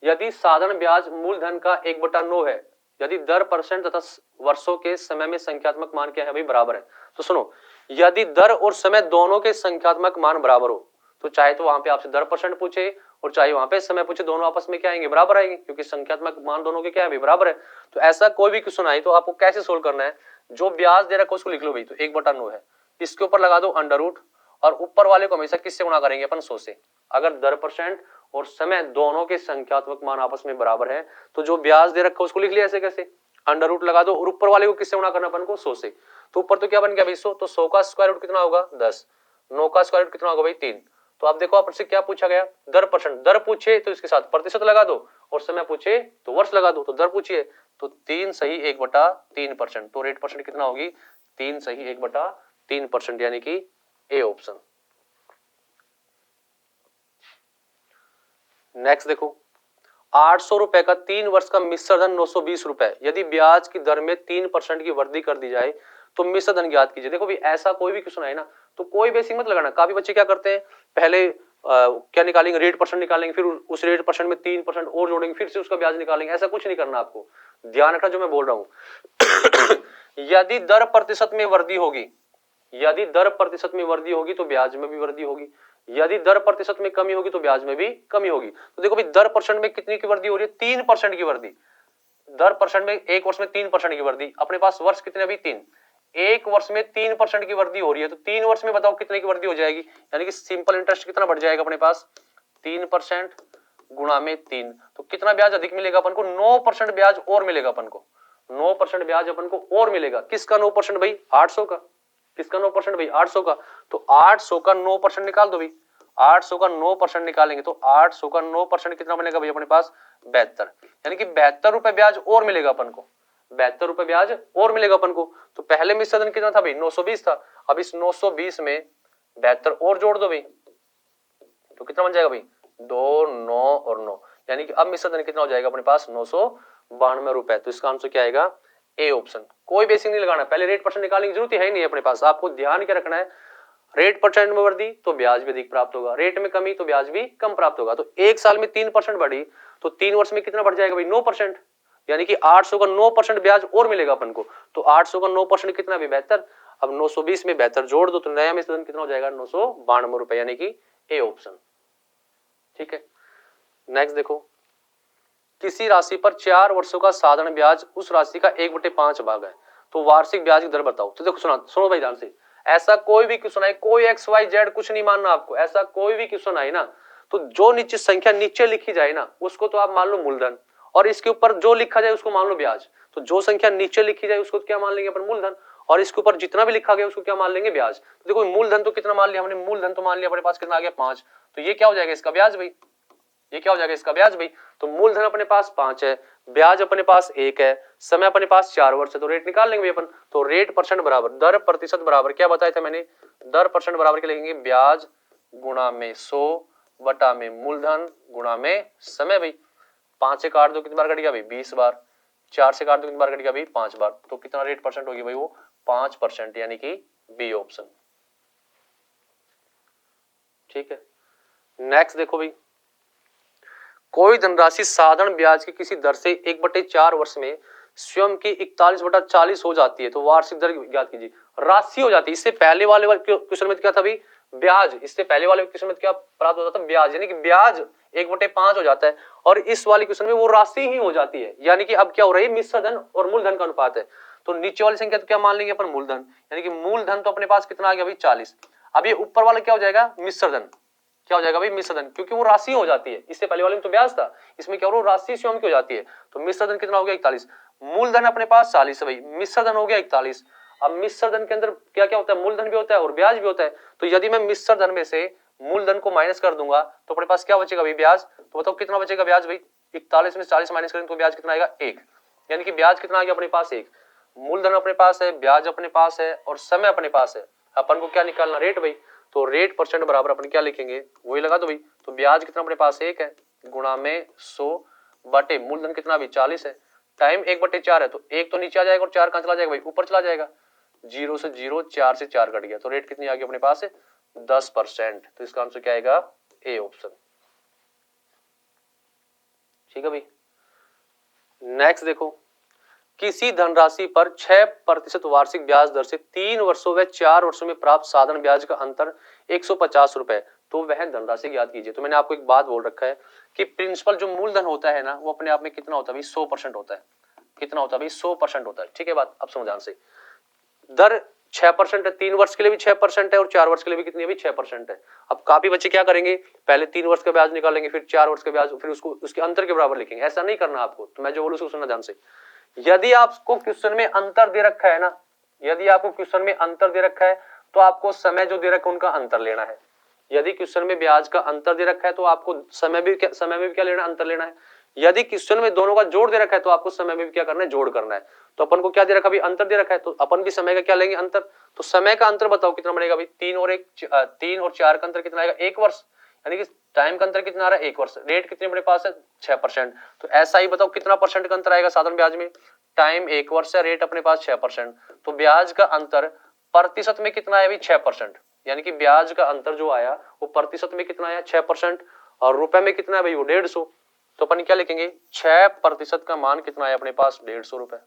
Speaker 1: यदि साधारण ब्याज मूलधन का 1/9 है, यदि दर परसेंट तथा वर्षों के समय में संख्यात्मक मान क्या है भाई बराबर है। तो सुनो, यदि दर और समय दोनों के संख्यात्मक मान बराबर हो, तो चाहे तो वहां पे आपसे दर परसेंट पूछे और चाहे वहां पे समय पूछे, दोनों आपस में क्या आएंगे बराबर आएंगे, क्योंकि संख्यात्मक मान दोनों के क्या है भाई बराबर है। तो ऐसा कोई भी क्वेश्चन आए तो आपको कैसे सोल्व करना है, जो ब्याज दे रखा है उसको लिख लो भाई, तो 1/9 है, इसके ऊपर लगा दो अंडर रूट और ऊपर वाले को हमेशा किससे गुणा करेंगे अपन 100 से। अगर दर परसेंट और समय दोनों के संख्यात्मक मान आपस में बराबर है तो जो ब्याज दे रखा है उसको लिख लिया ऐसे कैसे, अंडर रूट लगा दो और ऊपर वाले को किससे गुणा करना अपन को 100 से। तो ऊपर तो क्या बन गया भाई 100, तो 100 का स्क्वायर रूट कितना होगा 10, 9 का स्क्वायर रूट कितना होगा भाई 3। तो आप देखो आपसे क्या पूछा गया दर परसेंट, दर पूछे तो इसके साथ प्रतिशत लगा दो और समय पूछे तो वर्ष लगा दो, तो दर पूछिए तो 3 सही 1/3%, तो रेट परसेंट कितना होगी 3 सही 1/3%, यानी कि ए ऑप्शन। नेक्स्ट देखो, 800 रुपए का 3 वर्ष का मिश्र धन 920 रुपए, यदि ब्याज की दर में 3% की वृद्धि कर दी जाए तो मिश्र धन ज्ञात कीजिए। देखो भाई ऐसा कोई भी क्वेश्चन है ना तो कोई बेसिक मत लगाना। काफी बच्चे क्या करते हैं पहले क्या निकालेंगे रेट परसेंट निकालेंगे, फिर उस रेट परसेंट में 3% और जोड़ेंगे, फिर से उसका ब्याज निकालेंगे। ऐसा कुछ नहीं करना, आपको ध्यान रखना जो मैं बोल रहा हूं। यदि दर प्रतिशत में वृद्धि होगी, यदि दर प्रतिशत में वृद्धि होगी तो ब्याज में भी वृद्धि होगी, यदि दर प्रतिशत में कमी होगी तो ब्याज में भी कमी होगी। तो देखो भाई दर परसेंट में कितनी की वृद्धि हो रही है 3% की वृद्धि, दर परसेंट में 1 वर्ष में 3% की वृद्धि, अपने पास वर्ष कितने अभी 3, 1 वर्ष में 3% की वृद्धि हो रही है, तो 3 वर्ष में बताओ कितने की वृद्धि हो जाएगी, यानी कि सिंपल इंटरेस्ट कितना बढ़ जाएगा अपने पास 3% गुणा में 3, तो कितना ब्याज अधिक मिलेगा अपन को 9% ब्याज और मिलेगा अपन को, 9% ब्याज अपन को और मिलेगा। किसका 9% भाई 800 का, किसका 9% भाई 800 का, तो 800 का 9% निकाल दो भाई, 800 का 9% निकालेंगे तो 800 का 9% कितना बनेगा भाई अपने पास 72, यानी कि 72 रुपए ब्याज और मिलेगा अपन को, 72 रुपए ब्याज और मिलेगा अपन को। तो पहले मिश्र धन कितना था भाई 920 था, अब इस 920 में 72 और जोड़ दो भाई, तो कितना बन जाएगा भाई 2, 9 और 9, यानी कि अब मिश्र धन कितना हो जाएगा अपने पास 992 रुपए। तो इसका आंसर क्या आएगा ए ऑप्शन। कोई बेसिक नहीं लगाना, पहले रेट परसेंट निकालने की जरूरत है ही नहीं अपने पास। आपको ध्यान क्या रखना है, रेट परसेंट में वृद्धि तो ब्याज भी अधिक प्राप्त होगा, रेट में कमी तो ब्याज भी कम प्राप्त होगा। तो 1 साल में 3% बढ़ी तो 3 वर्ष में कितना बढ़ जाएगा भाई 9%, यानी कि 800 का 9% ब्याज और मिलेगा अपन को। तो 800 का 9% कितना भी 72, अब 920 में 72 जोड़ दो तो नया मिश्र धन कितना हो जाएगा 992 रुपए, यानी कि ए ऑप्शन। ठीक है, नेक्स्ट देखो, किसी राशि पर 4 वर्षों का साधारण ब्याज उस राशि का 1/5 भाग है, तो वार्षिक ब्याज की दर बताओ। तो देखो सुनो भाई ध्यान से, ऐसा कोई भी क्वेश्चन आए, कोई एक्स वाई जेड कुछ नहीं मानना आपको, ऐसा कोई भी क्वेश्चन आए ना, तो जो नीचे संख्या नीचे लिखी जाए ना उसको तो आप मान लो मूलधन, और इसके ऊपर जो लिखा जाए उसको मान लो ब्याज। तो जो संख्या नीचे लिखी जाए उसको क्या मान लेंगे अपन, मूलधन, और इसके ऊपर जितना भी लिखा गया उसको क्या मान लेंगे, ब्याज। तो देखो मूलधन तो कितना मान लिया हमने, मूलधन तो मान लिया अपने पास कितना आ गया 5, तो ये क्या हो जाएगा इसका ब्याज भाई, ये क्या हो जाएगा इसका ब्याज भाई। तो मूलधन अपने पास 5 है, ब्याज अपने पास 1 है, समय अपने पास 4 वर्ष है, तो रेट निकाल लेंगे अपन। तो रेट परसेंट बराबर दर प्रतिशत बराबर क्या बताया था मैंने, दर परसेंट बराबर क्या लिखेंगे, ब्याज गुणा में 100 बटा में मूलधन गुणा में समय भाई। 5 से काट दो कितनी बार कट गया भाई, 20 बार, 4 से काट दो कितनी बार कट गया भाई, 5 बार, तो कितना रेट परसेंट होगी भाई, वो 5%, यानी कि बी ऑप्शन। ठीक है, नेक्स्ट देखो भाई, कोई धनराशि साधारण ब्याज की किसी दर से 1/4 वर्ष में स्वयं की 41/40 हो जाती है, तो वार्षिक दर ज्ञात कीजिए। राशि हो जाती है, इससे पहले वाले क्वेश्चन में क्या था भाई, ब्याज, इससे पहले वाले क्वेश्चन में क्या प्राप्त होता था, ब्याज, यानी कि ब्याज 1/5 हो जाता है, और इस वाले क्वेश्चन में वो राशि ही हो जाती है, यानी कि अब क्या हो रही है, मिश्र धन और मूलधन का अनुपात है। तो नीचे वाली संख्या तो क्या मान लेंगे अपन, मूलधन, यानी कि मूलधन तो अपने पास कितना आ गया भाई 40। अब ये ऊपर वाला क्या हो जाएगा, मिश्र धन, क्या हो जाएगा भाई, मिश्र धन, क्योंकि वो राशि हो जाती है, इससे पहले वाले में तो ब्याज था, इसमें क्या हो रहा है, राशि स्वयं की हो जाती है। तो मिश्र धन कितना हो गया 41, मूलधन अपने पास 40 है भाई, मिश्र धन हो गया 41। अब मिश्र धन के अंदर क्या क्या होता है, मूलधन भी होता है और ब्याज भी होता है, तो यदि मैं मिश्र धन में से मूलधन को माइनस कर दूंगा तो अपने पास क्या बचेगा भाई, ब्याज। तो बताओ कितना बचेगा ब्याज भाई, 41 में 40 माइनस करेंगे तो ब्याज कितना आएगा, 1, यानी कि ब्याज कितना आ गया अपने पास 1। मूलधन अपने पास है, ब्याज अपने पास है और समय अपने पास है, अपन को क्या निकालना, रेट भाई। तो रेट परसेंट बराबर अपन क्या लिखेंगे, वही लगा दो भाई। तो ब्याज कितना अपने पास 1 है, गुणा में 100 बटे मूलधन कितना अभी 40 है, टाइम 1/4 है, तो 1 तो नीचे आ जाएगा और 4 कहां चला जाएगा भाई, ऊपर चला जाएगा, 0 से 0, 4 से 4 कट गया, तो रेट कितनी आ गई अपने पास 10%। तो इसका आंसर क्या आएगा, ए ऑप्शन। ठीक है भाई, नेक्स्ट देखो, किसी धनराशि पर 6% वार्षिक ब्याज दर से 3 वर्षों व 4 वर्षों में प्राप्त साधारण ब्याज का अंतर 150 रुपए, तो वह धनराशि याद कीजिए। तो मैंने आपको एक बात बोल रखा है कि प्रिंसिपल जो मूलधन होता है ना, वो अपने आप में कितना होता है भाई, 100% होता है। कितना होता है भाई, 100% होता है। ठीक है बात, अब समझ ध्यान से, दर 6% है, 3 वर्ष के लिए भी 6% है और 4 वर्ष के लिए भी कितनी है भाई, 6% है। अब काफी बच्चे क्या करेंगे, पहले 3 वर्ष का ब्याज निकालेंगे, फिर 4 वर्ष का ब्याज, फिर उसको उसके अंतर के बराबर लिखेंगे। ऐसा नहीं करना आपको, तो मैं जो बोलूं उसको सुनना ध्यान से। यदि आपको क्वेश्चन में अंतर दे रखा है ना, यदि आपको क्वेश्चन में अंतर दे रखा है तो आपको समय जो दे रखा है उनका अंतर लेना है। यदि क्वेश्चन में ब्याज का अंतर दे रखा है तो आपको समय में भी क्या लेना है, अंतर लेना है। यदि क्वेश्चन में दोनों का जोड़ दे रखा है तो आपको समय में भी क्या करना है, जोड़ करना है। तो अपन को क्या दे रखा है, अंतर दे रखा है, तो अपन भी समय का क्या लेंगे, अंतर। तो समय का अंतर बताओ कितना बनेगा भाई, 3 और 4 का अंतर कितना आएगा, 1 वर्ष, यानी कि टाइम का अंतर कितना आ रहा है, 1 वर्ष। रेट कितने अपने पास है, 6%। तो ऐसा ही बताओ कितना परसेंट का अंतर आएगा साधारण ब्याज में, टाइम 1 वर्ष है, रेट अपने पास 6%, तो ब्याज का अंतर प्रतिशत में कितना आया भाई, 6%, यानी कि ब्याज का अंतर जो आया वो प्रतिशत में कितना आया, 6%, और रुपए में कितना है भाई, वो 150। तो अपन क्या लिखेंगे, 6% का मान कितना आया अपने पास, 150 रुपए।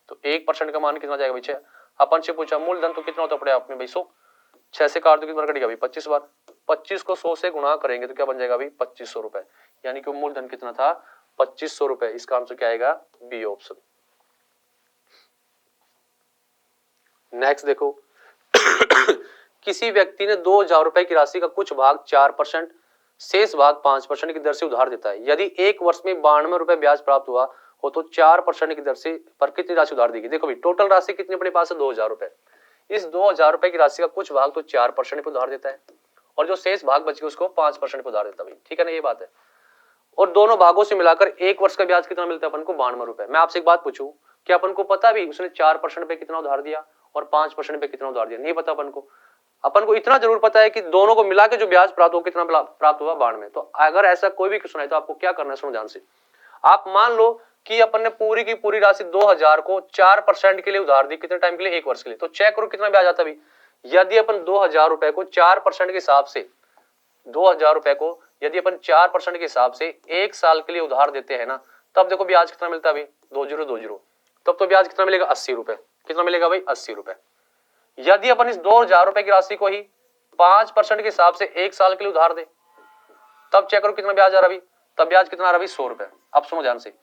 Speaker 1: तो 1% का मान कितना जाएगा भाई, 6। अपन से पूछा मूलधन तो कितना होता है अपने आप में भाई, 100, 6 से काट दो कितना कटेगा भाई, 25 बार, 25 को 100 से गुणा करेंगे तो क्या बन जाएगा भाई, 2500 रुपए, यानी कि मूलधन कितना था, 2500 रुपए। इसका आंसर क्या आएगा, बी ऑप्शन। नेक्स्ट देखो, किसी व्यक्ति ने 2000 रुपए की राशि का कुछ भाग 4%, शेष भाग 5% की दर से उधार देता है। यदि 1 वर्ष में 92 रुपए ब्याज प्राप्त हुआ हो तो 4% की दर से पर कितनी राशि उधार देगी। देखो भाई, टोटल राशि कितनी अपने पास है, 2000 रुपए। इस 2000 रुपए की राशि का कुछ भाग तो 4% पे उधार देता है और जो शेष भाग बच गया उसको 5% पे उधार देता है भाई। ठीक है ना, ये बात है। और दोनों भागों से मिलाकर 1 वर्ष का ब्याज कितना मिलता है अपन को, 92 रुपए। मैं आपसे एक बात पूछूं, क्या अपन को पता भी उसने 4% पे कितना उधार दिया और 5% पे कितना उधार दिया, नहीं पता अपन को। अपन को इतना जरूर पता है कि दोनों को मिला के जो ब्याज प्राप्त हो कितना प्राप्त हुआ, 92। तो अगर ऐसा कोई भी क्वेश्चन है तो आपको क्या करना है, सुनो ध्यान से। आप मान लो कि अपन ने पूरी की पूरी राशि 2000 को 4% के लिए उधार दी, कितने टाइम के लिए, 1 वर्ष के लिए। तो चेक करो कितना ब्याज आता है भाई। यदि अपन 2000 रुपए को 4% के हिसाब से, 2000 रुपए को यदि अपन 4% के हिसाब से 1 साल के लिए उधार देते हैं ना, तब देखो ब्याज कितना मिलता है भाई, 2020। तब तो ब्याज कितना मिलेगा, 80 रुपए। कितना मिलेगा भाई, 80 रुपए। यदि अपन इस 2000 रुपए की राशि को ही 5% के हिसाब से 1 साल के लिए उधार दे, तब चेक करो कितना ब्याज आ रहा है भाई, तब ब्याज कितना आ रहा है भाई 100 रुपए। अब सुनो ध्यान से,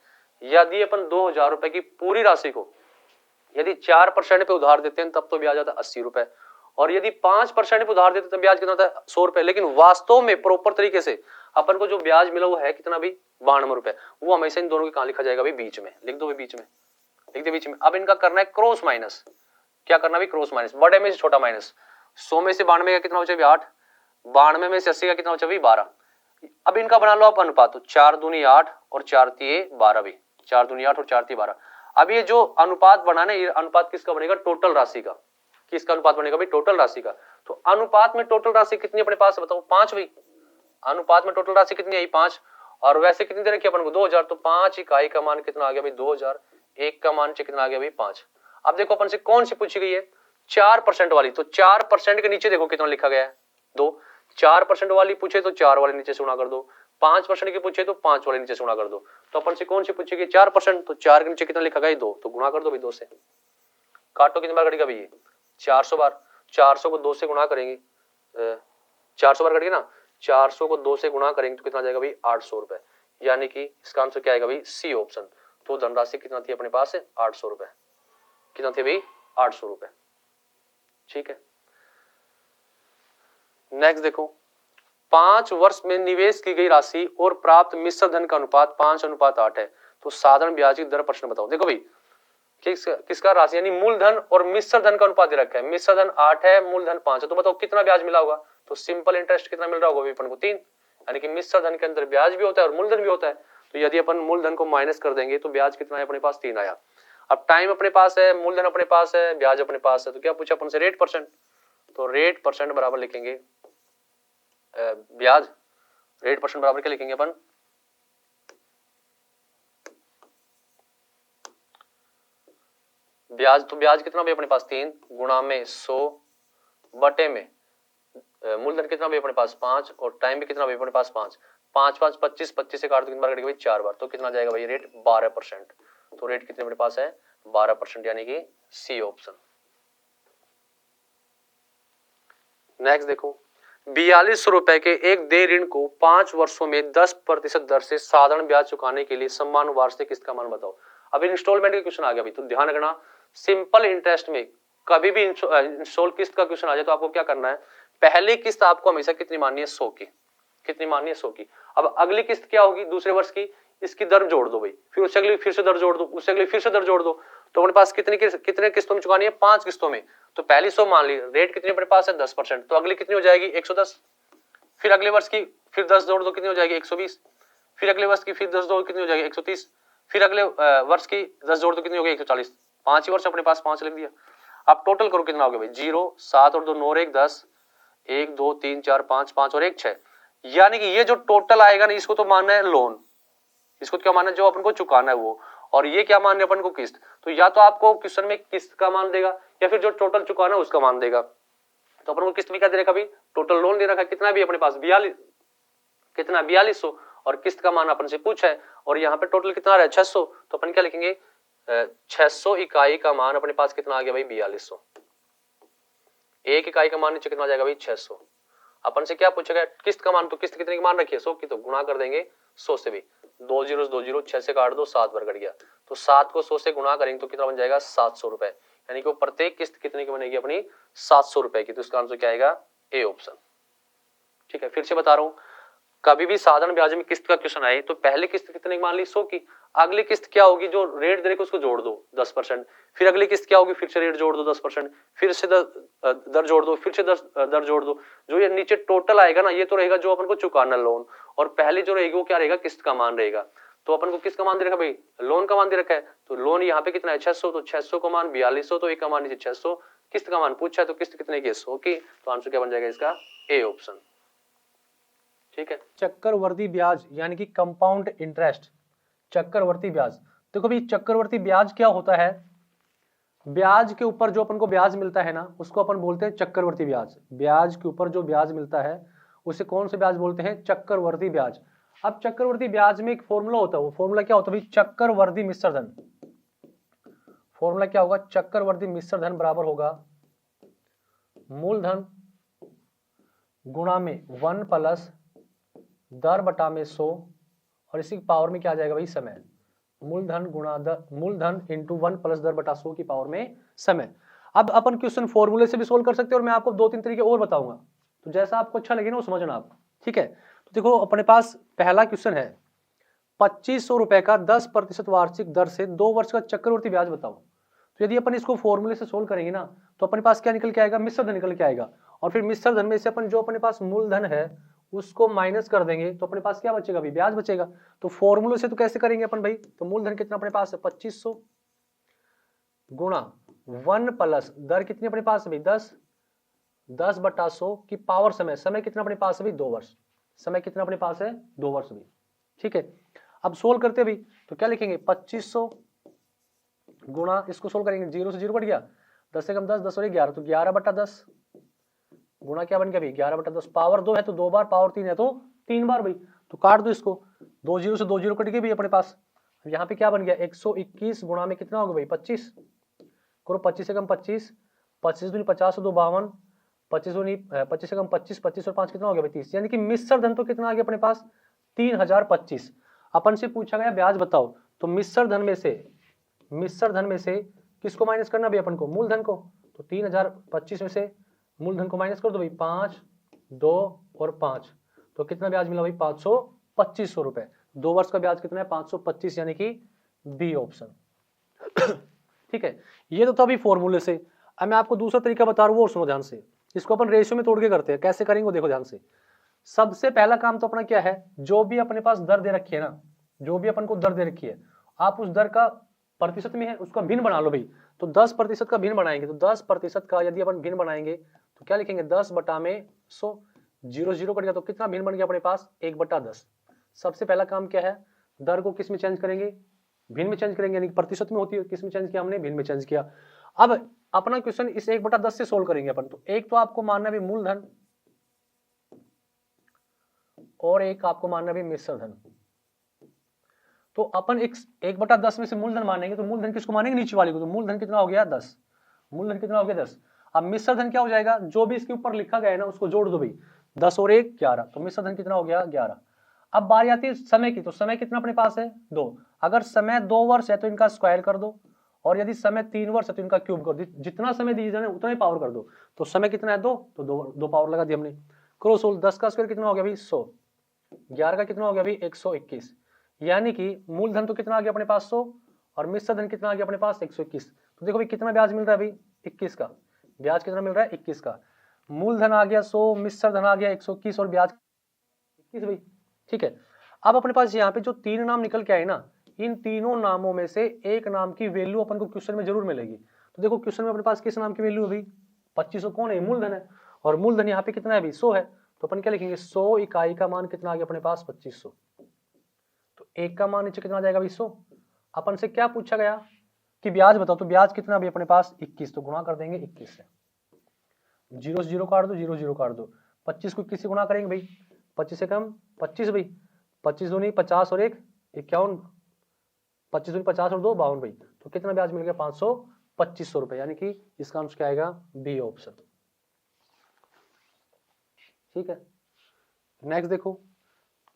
Speaker 1: यदि अपन 2000 रुपए की पूरी राशि को यदि 4% पे उधार देते हैं तब तो ब्याज आता है 80 रुपए, और यदि 5% पे उधार देते हैं तब ब्याज कितना आता है 100 रुपए। लेकिन वास्तव में प्रॉपर तरीके से अपन को जो ब्याज मिला वो है कितना भी 92 रुपए। वो हमेशा इन दोनों के कहां लिखा जाएगा भाई, बीच में लिख दो भाई, बीच में लिख दे, बीच में। अब इनका करना है क्रॉस माइनस, क्या करना भी क्रॉस माइनस, बड़े में से छोटा माइनस। 100 में से 92 का कितना बचे 8, 92 में से 80 का कितना बचे 12। अब इनका बना लो आप अनुपात, तो 4 दूनी 8 और 4 तिये 12 भी, 4 दूनी 8 और 4 तिये 12। अब ये जो अनुपात बना ना, ये अनुपात किसका बनेगा, टोटल राशि का। किसका अनुपात बनेगा भाई, टोटल राशि का। तो अनुपात में टोटल राशि कितनी अपने पास बताओ, 5 भाई। अनुपात में टोटल राशि कितनी आई 5, और वैसे कितनी दे रखी अपन को 2000, तो 5 इकाई का मान कितना आ गया भाई 2000, 1 का मान कितना आ गया भाई 5। अब देखो अपन से कौन सी पूछी गई है, 4% वाली, तो 4% के नीचे देखो कितना लिखा गया है 2। 4% वाली पूछे तो 4 वाले नीचे से गुणा कर दो, 5% की पूछे तो 5 वाले नीचे से गुणा कर दो। तो अपन से कौन सी पूछेगी 4%, तो 4 के नीचे कितना लिखा गया 2, तो गुणा कर दो भाई 2 से। काटो कितनी बार कटेगा भाई, 400 बार। 400 को 2 से गुणा करेंगे, 400 बार कटेगा ना, 400 को 2 से गुणा करेंगे तो कितना जाएगा भाई 800 रुपए। यानी कि इसका आंसर क्या आएगा भाई, सी ऑप्शन। तो धनराशि कितना थी अपने पास, 800 रुपए। कितना थे भाई 800 रुपए। ठीक है, नेक्स्ट देखो, 5 वर्ष में निवेश की गई राशि और प्राप्त मिश्र धन का अनुपात 5:8 है, तो साधारण ब्याज की दर प्रश्न बताओ। देखो भाई किसका राशि यानी मूलधन और मिश्र धन का अनुपात दे रखा है, मिश्र धन 8 है, मूलधन 5 है, तो बताओ कितना ब्याज मिला होगा। तो सिंपल इंटरेस्ट कितना मिल रहा होगा अपन को 3, यानी कि मिश्र धन के अंदर ब्याज भी होता है और मूलधन भी होता है। तो यदि अपन मूलधन को माइनस कर देंगे तो ब्याज कितना है अपने पास 3 आया। अब टाइम अपने पास है, मूलधन अपने पास है, ब्याज अपने पास है, तो क्या पूछा अपन से, रेट परसेंट। तो रेट परसेंट बराबर लिखेंगे ब्याज, रेट परसेंट बराबर क्या लिखेंगे अपन, ब्याज। तो ब्याज कितना भी अपने पास 3 गुणा में 100 बटे में मूलधन कितना भी अपने पास 5 और टाइम भी कितना भी अपने पास 5, 5 5 25, 25 से काट दो कितनी बार कटेगा भाई 4 बार, तो कितना जाएगा भाई रेट 12%। तो रेट कितने अपने पास है 12%, यानी कि सी ऑप्शन। नेक्स्ट देखो, 4200 रुपए के एक देय ऋण को 5 वर्षों में 10% दर से साधारण ब्याज चुकाने के लिए समान वार्षिक किस्त का मान बताओ। अब इंस्टॉलमेंट का क्वेश्चन आ गया भाई, तो ध्यान रखना, सिंपल इंटरेस्ट में कभी भी इंस्टॉल किस्त का क्वेश्चन आ जाए तो आपको क्या करना है, पहली किस्त आपको हमेशा कितनी माननी है 100 की, कितनी माननी है 100 की। अब अगली किस्त क्या होगी दूसरे वर्ष की, इसकी दर जोड़ दो भाई, फिर उससे अगली फिर से दर जोड़ दो, उससे अगली फिर से दर जोड़ दो। तो अपने पास कितने किस्तों में चुकानी है, 5 किस्तों में। तो पहली 100 मान ली, रेट कितनी अपने पास है 10%, तो अगली कितनी हो जाएगी 110। फिर अगले वर्ष की फिर 10 जोड़ दो कितनी हो जाएगी 120। फिर अगले वर्ष की फिर 10 जोड़ कितनी हो जाएगी 130। फिर अगले वर्ष की 10 जोड़ दो कितनी हो गई 140। 5 ही वर्ष अपने पास 5 लिख दिया। अब टोटल करो कितना हो गया भाई, 0 7 और 2 9 और 1 10, 1 2 3 4 5 5 और 1 6। यानी कि ये जो टोटल आएगा ना, इसको तो मानना है लोन, इसको क्या मानना है जो अपन को चुकाना है वो, और ये क्या मान है अपन को किस्त। तो या तो आपको क्वेश्चन में किस्त का मान देगा या फिर जो टोटल चुकाना है उसका मान देगा। तो अपन को किस्त भी क्या दे रखा भाई, टोटल लोन दे रखा है, कितना भी अपने पास 4200 और किस्त का मान अपन से पूछा है, और यहाँ पे टोटल कितना आ रहा है 600। तो अपन क्या लिखेंगे 600 इकाई का मान अपने पास कितना आ गया भाई 4200। एक इकाई का मान नीचे कितना आ जाएगा भाई 600। अपन से क्या पूछेगा किस्त का मान, तो किस्त कितने की मान रखी है 100 की, तो गुणा कर देंगे 100 से भी, 2 0 2 0 6 से काट दो 7 बार कट गया, तो 7 को 100 से गुणा करेंगे तो कितना बन जाएगा 700 रुपए। यानी कि प्रत्येक किस्त कितने की बनेगी अपनी 700 रुपए की। तो इसका आंसर क्या आएगा ए ऑप्शन। ठीक है, फिर से बता रहा हूं, कभी भी साधारण ब्याज में किस्त का क्वेश्चन आए तो पहली किस्त कितने की मान ली 100 की, अगली किस्त क्या होगी जो रेट दे रखे उसको जोड़ दो 10%, फिर अगली किस्त क्या होगी फिर से रेट जोड़ दो 10%, फिर से दर जोड़ दो, फिर से दर जोड़ दो। जो ये नीचे टोटल आएगा ना, ये तो रहेगा जो अपन को चुकाना लोन, और पहले जो रहेगी वो क्या रहेगा किस्त का मान रहेगा। तो अपन को किसका मान दे रखा भाई, लोन का मान दे रखा है, तो लोन यहाँ पे कितना है 600, तो 600 का मान 4200, तो एक का मान नीचे 600, किस्त का मान पूछा है तो किस्त कितने की 100 की। तो आंसर क्या बन जाएगा इसका ए ऑप्शन। ठीक है,
Speaker 3: चक्रवर्ती ब्याज यानी कि कंपाउंड इंटरेस्ट, चक्रवर्ती ब्याज। देखो भाई चक्रवर्ती ब्याज क्या होता है, ब्याज के ऊपर जो अपन को ब्याज मिलता है ना उसको अपन बोलते हैं चक्रवर्ती ब्याज। ब्याज के ऊपर जो ब्याज मिलता है उसे कौन से ब्याज बोलते हैं, चक्रवर्ती ब्याज। अब चक्रवर्ती ब्याज में एक फॉर्मूला होता है, वो फॉर्मूला क्या होता है भाई, चक्रवर्ती मिश्र धन। फॉर्मूला क्या होगा, चक्रवर्ती मिश्र धन बराबर होगा मूलधन गुणा में 1 प्लस दर बटा में 100 और इसी पावर में क्या आ जाएगा भाई, समय। मूलधन गुणा मूलधन इंटू 1 प्लस दर बटा 100 की पावर में समय। अब अपन क्वेश्चन फॉर्मूले से भी सोल्व कर सकते हैं और मैं आपको 2-3 तरीके और बताऊंगा, तो जैसा आपको अच्छा लगे ना वो समझना आप, ठीक है। तो देखो अपने पास पहला क्वेश्चन है, 2500 रुपए का 10% वार्षिक दर से 2 वर्ष का चक्रवृद्धि ब्याज बताओ। तो यदि अपन इसको फॉर्मूले से सोल्व करेंगे ना, तो अपने पास क्या निकल के आएगा, मिश्र धन निकल के आएगा। और फिर मिश्र धन में से अपन जो अपने पास मूलधन है उसको माइनस कर देंगे, तो अपने पास क्या बचेगा भाई, ब्याज बचेगा। तो फॉर्मूले से तो कैसे करेंगे अपन भाई, तो मूलधन कितना अपने पास है 2500 गुणा 1 प्लस दर कितनी अपने पास है भाई 10 बटा 100 की पावर समय। समय कितना अपने पास है भाई 2 वर्ष। समय कितना अपने पास है 2 वर्ष भाई, ठीक है। अब सोल्व करते हैं भाई, तो क्या लिखेंगे 2500 गुणा, इसको सोल्व करेंगे 0 से 0 कट गया, 10 से कम 10, 10 और 11, तो 11 बटा 10 गुणा क्या बन गया भाई 11 बटा 10। पावर 2 है तो 2 बार, पावर 3 है तो 3 बार भाई, तो काट दो इसको, 2 0 से 2 0 कट गए भाई अपने पास। यहाँ पे क्या बन गया 121 गुणा में कितना होगा भाई 25 करो, 25 से कम 25, 25 दूनी 50 2 52, 25 दूनी 25 से कम 25, 25 और 5 कितना हो गया भाई 30। यानी कि मिश्र धन तो कितना आ गया अपने पास 3025। अपन से पूछा गया ब्याज बताओ, तो मिश्र धन में से किसको माइनस करना भाई अपन को, मूलधन को। तो 3025 में से मूलधन को माइनस कर दो भाई 5, 2 और 5, तो कितना ब्याज मिला भाई 2500 रुपए। 2 वर्ष का ब्याज कितना है 525, यानी कि बी ऑप्शन, ठीक है। ये तो था अभी फॉर्मूले से। अब मैं आपको दूसरा तरीका बता रहा हूँ, वो सुनो ध्यान से। इसको अपन रेशियो में तोड़ के करते हैं, कैसे करेंगे वो देखो ध्यान से। सबसे पहला काम तो अपना क्या है, जो भी अपने पास दर दे रखी है ना, जो भी अपन को दर दे रखी है, आप उस दर का प्रतिशत में है उसका भिन्न बना लो भाई। तो 10% का भिन्न बनाएंगे, तो 10% का यदि अपन भिन्न बनाएंगे तो क्या लिखेंगे 10 बटा में 100, 0 0 कट गया, तो कितना भिन्न बन गया अपने पास 1 बटा 10। सबसे पहला काम क्या है, दर को किस में चेंज करेंगे, भिन्न में चेंज करेंगे, यानी प्रतिशत में होती है, किस में चेंज किया हमने, भिन्न में चेंज किया। अब अपना क्वेश्चन इस 1 बटा 10 से सोल्व करेंगे अपन। तो एक तो आपको मानना भी मूलधन और एक आपको मानना भी मिश्र धन। तो अपन 1 बटा 10 में से मूलधन मानेंगे, तो मूलधन किसको मानेंगे, नीचे वाले को। तो मूलधन कितना हो गया 10, मूलधन कितना हो गया 10। अब मिश्र धन क्या हो जाएगा, जो भी इसके ऊपर लिखा गया है ना उसको जोड़ दो भाई, 10 और 1 11, तो मिश्र धन कितना हो गया 11। अब बारी आती है समय की, तो समय कितना अपने पास है 2। अगर समय 2 वर्ष है तो इनका स्क्वायर कर दो, और यदि समय 3 वर्ष है तो इनका क्यूब कर दो। जितना समय दीजिए ना उतना ही पावर कर दो। तो समय कितना है 2, तो 2 पावर लगा दी हमने। करो सोल्व, 10 का स्क्वायर कितना हो गया भाई 100, 11 का कितना हो गया भाई 121, यानी कि मूलधन तो कितना आ गया अपने पास 100 और मिश्र धन कितना आ गया अपने पास 121। तो देखो भाई कितना ब्याज मिल रहा है भाई 21 का, ब्याज कितना मिल रहा है 21 का। मूलधन आ गया 100, मिश्र धन आ गया 121 और ब्याज 21 भाई, ठीक है। अब अपने पास यहाँ पे जो 3 नाम निकल के आए ना, इन तीनों नामों में से एक नाम की वैल्यू अपन को क्वेश्चन में जरूर मिलेगी। तो देखो क्वेश्चन में अपने पास किस नाम की वैल्यू है भाई 2500, कौन है, मूलधन है, और मूलधन यहाँ पे कितना है भाई 100 है। तो अपन क्या लिखेंगे 100 इकाई का मान कितना आ गया अपने पास 2500, तो एक का मान नीचे कितना आ जाएगा भाई 100। अपन से क्या पूछा गया कि ब्याज बताओ, तो ब्याज कितना भी अपने पास 21, तो गुणा कर देंगे 21 से, 0 से 0 काट दो, 0 0 काट दो, 25 को 21 से गुणा करेंगे भाई, 25 से कम 25 भाई, 25 दूनी 50 और 1 51, 25 दूनी 50 और 2 52 भाई, तो कितना ब्याज मिल गया 2500 रुपए, यानी कि इसका आंसर क्या आएगा बी ऑप्शन, ठीक है। नेक्स्ट देखो,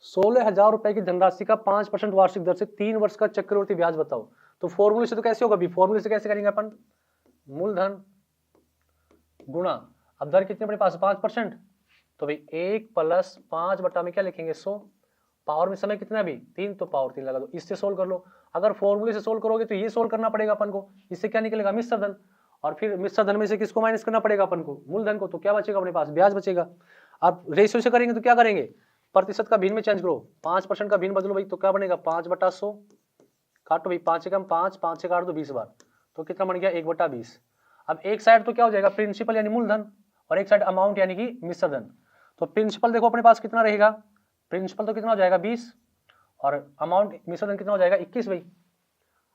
Speaker 3: 16,000 रुपए की धनराशि का 5% वार्षिक दर से 3 वर्ष का चक्रवृद्धि ब्याज बताओ। तो फॉर्मूले से तो कैसे होगा भी, फॉर्मूले से कैसे करेंगे अपन, मूलधन गुणा, अब दर कितनी अपने पास 5%, तो भाई 1 प्लस 5 बटा में क्या लिखेंगे 100, पावर में समय कितना है भी 3, तो पावर 3 लगा दो, इससे सोल्व कर लो। अगर फॉर्मूले से सोल्व करोगे तो ये सोल्व करना पड़ेगा अपन को, इससे क्या निकलेगा मिश्र धन, और फिर मिश्र धन में से किसको माइनस करना पड़ेगा अपन को, मूलधन को, तो क्या बचेगा अपने पास ब्याज बचेगा। अब रेशियो से करेंगे तो क्या करेंगे, प्रतिशत का भिन्न में चेंज करो, 5% का भिन्न बदलो भाई, तो क्या बनेगा 5 बटा 100, काटो भाई 5 से कम 5, 5 से काट दो 20 बार, तो कितना बन गया 1 बटा 20। अब एक साइड तो क्या हो जाएगा प्रिंसिपल यानी मूलधन, और एक साइड अमाउंट यानी कि मिश्र धन। तो प्रिंसिपल देखो अपने पास कितना रहेगा, प्रिंसिपल तो कितना हो जाएगा 20, और अमाउंट मिश्र धन कितना हो जाएगा 21 भाई।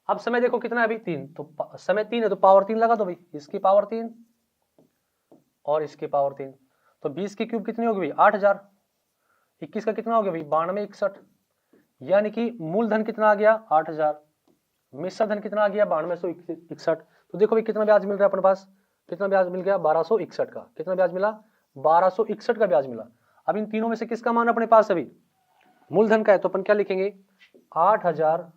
Speaker 3: अब समय देखो कितना है अभी 3, तो समय 3 है तो पावर 3 लगा दो भाई, इसकी पावर 3 और इसकी पावर 3, तो 20 की क्यूब कितनी होगी भाई 8000, 21 का कितना हो गया भाई 92 61, यानी कि मूलधन कितना आ गया 8000, मिश्र धन कितना आ गया 9261। तो देखो भाई कितना ब्याज मिल रहा है अपने पास, कितना ब्याज मिल गया 1261 का, कितना ब्याज मिला 1261 का ब्याज मिला। अब इन तीनों में से किसका मान अपने पास अभी मूलधन का है, तो अपन क्या लिखेंगे 8,000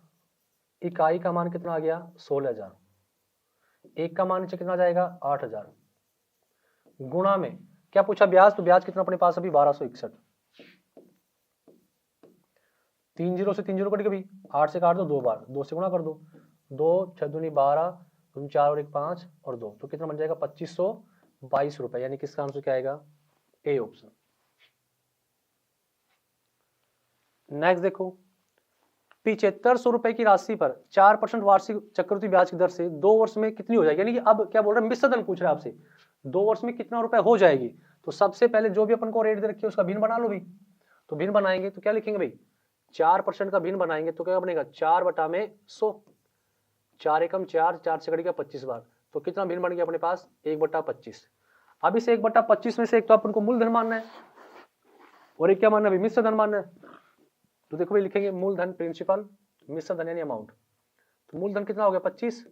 Speaker 3: इकाई का मान कितना आ गया 16,000, एक का मान नीचे कितना जाएगा 8,000, गुणा में क्या पूछा ब्याज, तो ब्याज कितना अपने पास अभी 1261, 3 जीरो से 3 जीरो कट गई, 8 से काट दो 2 बार, 2 से गुणा कर दो, 2 6 दूनी 12, 4 और 1 5 और 2, तो कितना बन जाएगा 2522 रुपए, यानी किसका आंसर क्या आएगा ए ऑप्शन। नेक्स्ट देखो, 7500 रुपए की राशि पर 4% वार्षिक चक्रवृद्धि ब्याज की दर से 2 वर्ष में कितनी हो जाएगी, यानी कि अब क्या बोल रहे हैं मिश्र धन पूछ रहे हैं आपसे, 2 वर्ष में कितना रुपए हो जाएगी। तो सबसे पहले जो भी अपन को रेट दे रखी है उसका भिन्न बना लो भाई, तो भिन्न बनाएंगे तो क्या लिखेंगे भाई 4% का भिन्न बनाएंगे तो क्या बनेगा 4/100, 4 एकम 4, 4 से कटेगा 25 बार, तो कितना भिन्न बन गया अपने पास 1/25। अब इस 1/25 में से एक तो अपन को मूलधन मानना है और एक क्या मानना है मिश्र धन मानना है, तो देखो भाई लिखेंगे मूलधन प्रिंसिपल, मिश्र धन यानी अमाउंट, तो मूलधन कितना हो गया 25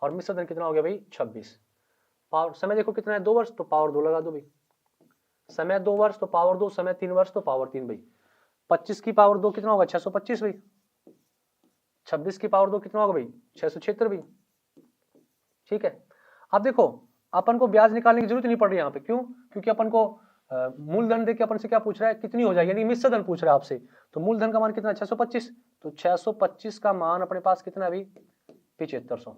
Speaker 3: और मिश्र धन कितना हो गया भाई 26। पावर समय देखो कितना है 2 वर्ष, तो पावर 2 लगा दो भाई, समय 2 वर्ष तो पावर 2, समय 3 वर्ष तो पावर 3 भाई, 25 की पावर 2 कितना होगा 625 भाई, 26 की पावर 2 कितना होगा भाई 676 भाई, ठीक है। अब देखो अपन को ब्याज निकालने की जरूरत नहीं पड़ रही यहाँ पे, क्यों, क्योंकि अपन को मूलधन देके अपन से क्या पूछ रहा है कितनी हो जाएगी, यानी मिश्र धन पूछ रहा है आपसे, तो मूलधन का मान कितना 625, तो 625 का मान अपने पास कितना है अभी 7500,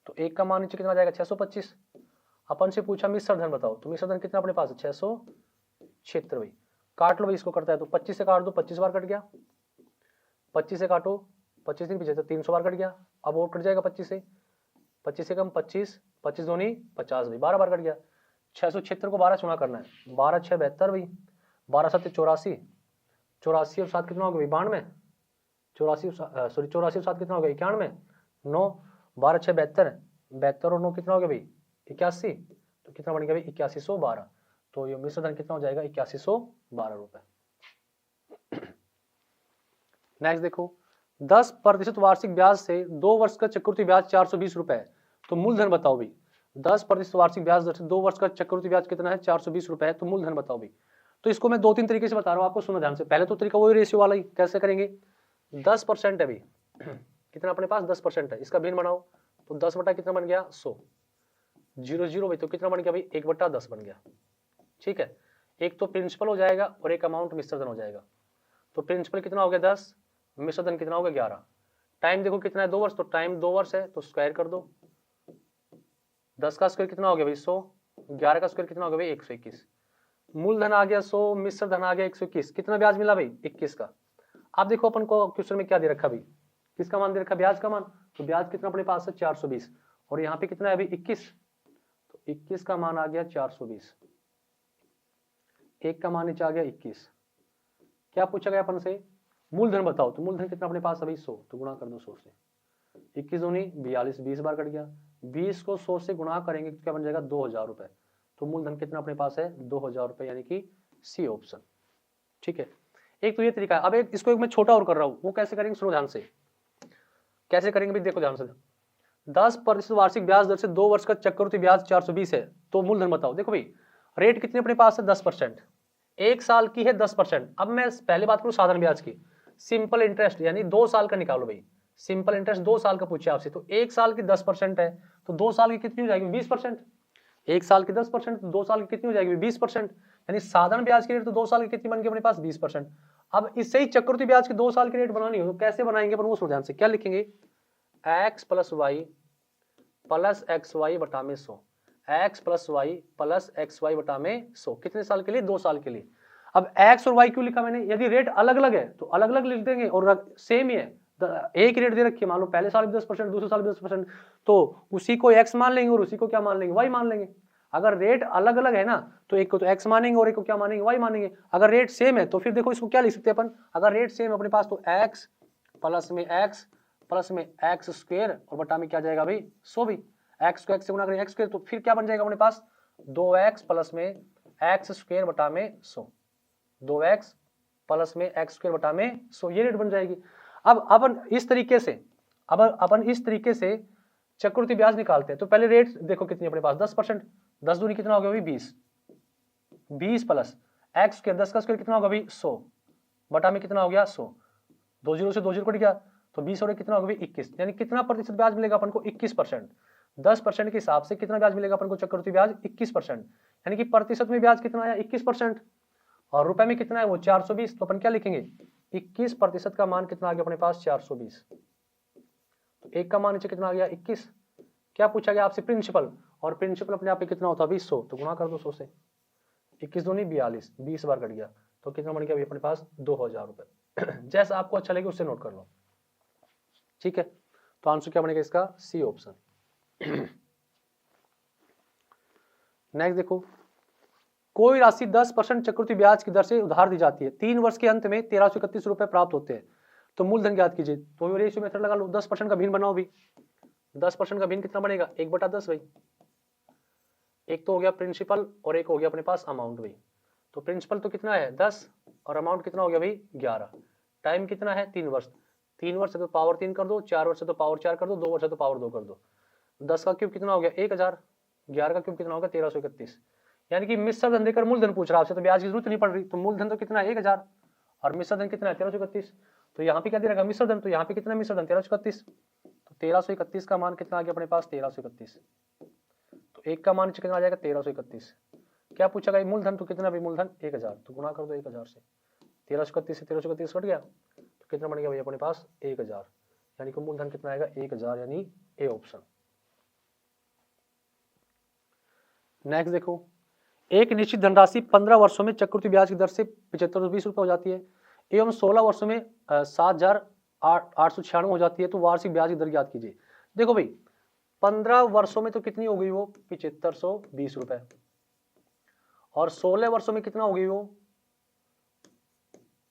Speaker 3: तो एक का मान नीचे कितना जाएगा 625। अपन से पूछा मिश्र धन बताओ, तो मिश्र धन कितना अपने पास है 676 भाई, काट लो भाई इसको करता है तो 25 से काट दो 25 बार कट गया, 25 से काटो 25 दिन पीछे 300 बार कट गया, अब और कट जाएगा 25 से कम 25, 25 दूनी 50 भाई 12 बार कट गया, 676 को 12 से गुणा करना है, 12 6 72 भाई, 12 7 84, 84 और 7 कितना हो गया 92, 84 और 7 कितना हो गया 91, 9 12 6 72, 72 और 9 कितना हो गया भाई 81, तो कितना बन गया भाई 8112, तो ये मिश्र धन कितना हो जाएगा 8112 रुपए। नेक्स्ट देखो, 10% वार्षिक ब्याज से 2 वर्ष का चक्रवृद्धि ब्याज 420 रुपए है, तो मूलधन बताओ भाई, 10% वार्षिक ब्याज दर से 2 वर्ष का चक्रवृद्धि ब्याज कितना है 420 रुपए है, तो मूलधन बताओ भाई। तो इसको मैं 2-3 तरीके से बता रहा हूँ आपको, सुनो ध्यान से। पहले तो तरीका वही रेशियो वाला ही, कैसे करेंगे 10% है भाई कितना अपने पास 10% है, इसका भिन्न बनाओ तो 10 बटा कितना बन गया 100, 0 भाई, तो कितना बन गया भाई 1/10 बन गया, ठीक है। एक तो प्रिंसिपल हो जाएगा और एक अमाउंट मिश्र धन हो जाएगा, तो प्रिंसिपल कितना हो गया 10, मिश्र धन कितना हो गया 11, टाइम देखो कितना है 2 वर्ष, तो टाइम 2 वर्ष है तो स्क्वायर कर दो, 10 का स्क्वायर कितना हो गया भाई 100, 11 का स्क्वायर कितना हो गया भाई 121, मूलधन आ गया 100, मिश्र धन आ गया 121, कितना ब्याज मिला भाई 21 का। अब देखो अपन को क्वेश्चन में क्या दे रखा भाई, किसका मान दे रखा ब्याज का मान, तो ब्याज कितना अपने पास है 420 और यहाँ पे कितना है अभी 21, तो 21 का मान आ गया 420, एक का मान नीचे आ गया 21। क्या पूछा गया अपन से मूलधन बताओ, तो मूलधन कितना अपने पास अभी 100, तो गुणा कर दो 100 से, 21 दूनी 42, 20 बार कट गया, 20 को 100 से गुणा करेंगे तो क्या बन जाएगा 2000 रुपए, तो मूलधन कितना अपने पास है 2000 रुपए, यानी कि सी ऑप्शन, ठीक है। एक तो ये तरीका है। अब एक इसको एक मैं छोटा और कर रहा हूँ, वो कैसे करेंगे सुनो ध्यान से, कैसे करेंगे भाई देखो ध्यान से, 10% वार्षिक ब्याज दर से 2 वर्ष का चक्रवृद्धि ब्याज 420 है, तो मूलधन बताओ। देखो भाई रेट कितने अपने पास है 10%, 1 साल की है 10%। अब मैं पहले बात करूं साधारण ब्याज की, सिंपल इंटरेस्ट यानी 2 साल का निकालो भाई, सिंपल इंटरेस्ट 2 साल का पूछे आपसे, तो 1 साल की 10% है तो 2 साल की कितनी हो जाएगी 20%, 1 साल की 10% तो 2 साल की कितनी हो जाएगी 20%, यानी साधारण ब्याज की रेट तो 2 साल की कितनी बन गई अपने पास 20%। अब इससे ही चक्रवृद्धि ब्याज की 2 साल की रेट बनानी हो तो कैसे बनाएंगे अपन वो सुनो ध्यान से, क्या लिखेंगे x + y + xy बटा में 100, x + y + xy बटा में 100, कितने साल के लिए 2 साल के लिए। अब x और y क्यों लिखा मैंने, यदि रेट अलग अलग है तो अलग अलग लिख देंगे और सेम ही है, एक ही रेट दे रखी है, मान लो पहले साल भी 10% दूसरे साल भी 10%, तो उसी को x मान लेंगे और उसी को क्या मान लेंगे y मान लेंगे। अगर रेट अलग अलग है ना तो एक को तो x मानेंगे और एक को क्या मानेंगे y मानेंगे। अगर रेट सेम है तो फिर देखो इसको क्या लिख सकते हैं अपन, अगर रेट सेम है अपने पास तो x प्लस में x स्क्वायर और बटा में क्या जाएगा भाई 100 भी, x को x से गुणा करें x स्क्वायर, तो फिर क्या बन जाएगा अपने पास 2x प्लस में x स्क्वायर बटा में 100, 2x प्लस में x स्क्वायर बटा में 100, ये रेट बन जाएगी। अब अपन इस तरीके से चक्रवृद्धि ब्याज निकालते हैं, तो पहले रेट देखो कितनी अपने पास 10%, 10 दूनी कितना हो गया भाई 20 प्लस x स्क्वायर, 10 का स्क्वायर कितना होगा भाई 100 बटा में कितना हो गया 100, दो जीरो से दो जीरो कट गया, तो 20 और कितना होगा भाई 21, यानी कितना प्रतिशत ब्याज मिलेगा अपन को 21%। 10% के हिसाब से कितना ब्याज मिलेगा अपन को चक्रवृद्धि ब्याज 21%, यानी कि प्रतिशत में ब्याज कितना आया 21%, और रुपए में कितना है वो 420। तो अपन क्या लिखेंगे 21% का मान कितना आ गया अपने पास 420। तो एक का मान नीचे कितना आ गया 21। क्या पूछा गया आपसे प्रिंसिपल, और प्रिंसिपल अपने आप पे कितना होता है 100, तो गुणा कर दो 100 से, 21 दूनी 42, 20 बार कट गया, तो कितना बन गया अभी अपने पास 2000 रुपए। जैसा आपको अच्छा लगे उससे नोट कर लो, ठीक है। तो आंसर क्या बनेगा इसका सी ऑप्शन। नेक्स्ट देखो, कोई राशि 10% चक्रवृद्धि ब्याज की दर से उधार दी जाती है, 3 वर्ष के अंत में 1331 रुपए प्राप्त होते हैं, तो मूलधन ज्ञात कीजिए। तो रेशियो मेथड लगा लो, 10% का भिन्न बनाओ भी। 10% का भिन्न कितना बनेगा 1/10 भाई। एक तो हो गया प्रिंसिपल और एक हो गया अपने पास अमाउंट भाई। तो प्रिंसिपल तो कितना है 10 और अमाउंट कितना हो गया भाई 11। टाइम कितना है 3 वर्ष, 3 वर्ष है तो पावर 3 कर दो, 4 वर्ष है तो पावर 4 कर दो, 2 वर्ष है तो पावर 2 कर दो। 10 का क्यूब कितना हो गया 1000, 11 का क्यूब कितना होगा 1331। यानी कि मिश्र धन देकर मूलधन पूछ रहा है आपसे, तो ब्याज की जरूरत नहीं पड़ रही। तो मूलधन तो कितना है 1000 और मिश्र धन कितना है 1331। तो यहाँ पे क्या दे रखा मिश्र धन, तो यहाँ पे कितना मिश्र धन 1331। तो 1331 का मान कितना आ गया अपने पास 1331। तो एक का मान कितना आ जाएगा 1331। क्या पूछा गया मूलधन, तो कितना भी मूलधन 1000, तो गुणा कर दो 1000 से, 1331 से 1331 कट गया, तो कितना बन गया भाई अपने पास 1000, यानी कि मूलधन कितना आएगा 1000, यानी ए ऑप्शन। नेक्स्ट देखो, एक निश्चित धनराशि 15 वर्षों में चक्रवृद्धि ब्याज की दर से 7520 रुपए हो जाती है एवं 16 वर्षों में 7896 हो जाती है, तो वार्षिक ब्याज की दर ज्ञात कीजिए। देखो भाई 15 वर्षों में तो कितनी हो गई वो 7520 रुपए, और 16 वर्षों में कितना हो गई वो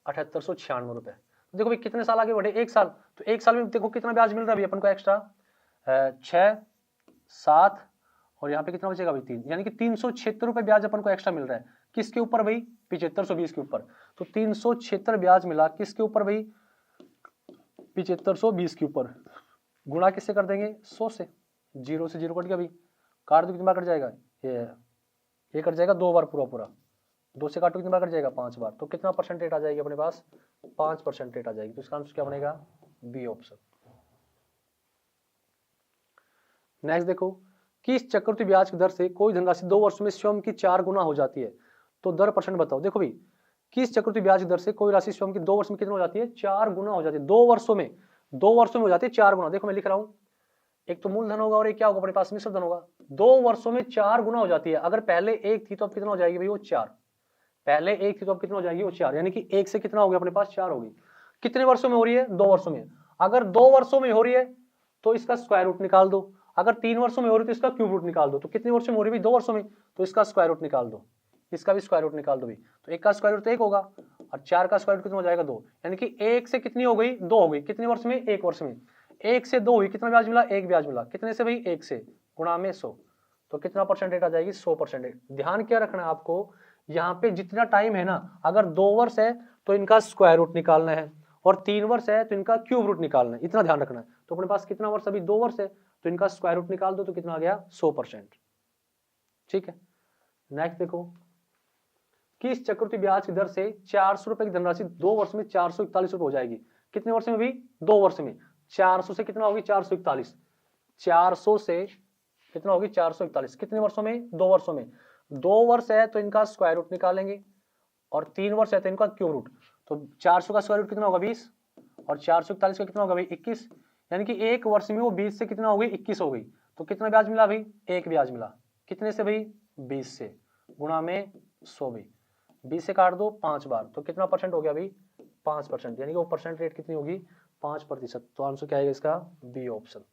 Speaker 3: 7896 रुपए। तो देखो भाई कितने साल आगे बढ़े, 1 साल, तो 1 साल में देखो कितना ब्याज मिल रहा है अपन को एक्स्ट्रा 6 7 और यहाँ पे कितना बचेगा भाई 3, यानी कि 376 रुपए ब्याज अपन को एक्स्ट्रा मिल रहा है। किसके ऊपर भाई 7520 के ऊपर। तो 376 ब्याज मिला किसके ऊपर भाई 7520 के ऊपर। गुणा किससे कर देंगे 100 से, 0 से 0 कट गया भाई, काट दो कितनी बार कट जाएगा ये कट जाएगा 2 बार पूरा 2 से काटो कितनी बार कट जाएगा 5 बार। तो कितना परसेंट रेट आ जाएगी अपने पास 5% रेट आ जाएगी। तो इसका आंसर क्या बनेगा बी ऑप्शन। नेक्स्ट देखो, किस चक्रवृद्धि ब्याज की दर से कोई धनराशि 2 वर्ष में स्वयं की 4 गुना हो जाती है, तो दर परसेंट बताओ। देखो भाई किस चक्रवृद्धि ब्याज की दर से कोई राशि स्वयं की 2 वर्ष में कितना हो जाती है 4 गुना हो जाती है। 2 वर्षों में हो जाती है 4 गुना। देखो मैं लिख रहा हूं, एक तो मूलधन होगा और एक क्या होगा अपने पास मिश्र धन होगा। 2 वर्षों में 4 गुना हो जाती है। अगर पहले 1 थी तो अब कितना हो जाएगी भाई वो 4, पहले 1 थी तो अब कितना हो जाएगी वो 4, यानी कि 1 से कितना हो गया अपने पास 4 होगी। कितने वर्षों में हो रही है 2 वर्षों में। अगर 2 वर्षों में हो रही है तो इसका स्क्वायर रूट निकाल दो, अगर 3 वर्षों में हो रही है तो इसका क्यूब रूट निकाल दो। तो कितने वर्षों में हो रही है 2 वर्षों में, तो इसका स्क्वायर रूट निकाल दो, इसका भी स्क्वायर रूट निकाल दो भी। तो 1 का स्क्वायर रूट तो 1 होगा और 4 का स्क्वायर रूट कितना हो जाएगा 2, यानी कि 1 से कितनी हो गई 2 हो गई। कितने वर्ष में 1 वर्ष में। 1 से 2 हुई, कितना ब्याज मिला 1 ब्याज मिला। कितने से भाई 1 से, गुणा में 100, तो कितना परसेंट रेट आ जाएगी 100%। ध्यान क्या रखना है आपको, यहाँ पे जितना टाइम है ना, अगर 2 वर्ष है तो इनका स्क्वायर रूट निकालना है और 3 वर्ष है तो इनका क्यूब रूट निकालना है, इतना ध्यान रखना है। तो अपने पास कितना वर्ष अभी 2 वर्ष है तो इनका स्क्वायर रूट निकाल दो, तो कितना आ गया 100%। ठीक है। नेक्स्ट देखो, किस चक्रवृद्धि ब्याज की दर से 400 रुपए की धनराशि 2 वर्ष में 441 रुपए हो जाएगी। कितने वर्ष में भी 2 वर्ष में। 400 से कितना होगी 441, 400 से कितना होगी 441, कितने वर्षों में 2 वर्षों में। 2 वर्ष है तो इनका स्क्वायर रूट निकालेंगे और 3 वर्ष है तो इनका क्यूब रूट। तो 400 का स्क्वायर रूट कितना होगा 20 और 441 का कितना होगा भाई 21, यानी कि 1 वर्ष में वो 20 से कितना हो गई 21 हो गई। तो कितना ब्याज मिला भाई 1 ब्याज मिला। कितने से भाई 20 से, गुणा में 100 भी, 20 से काट दो 5 बार, तो कितना परसेंट हो गया भाई 5%, यानी कि वो परसेंट रेट कितनी होगी 5%। तो आंसर क्या आएगा इसका बी ऑप्शन।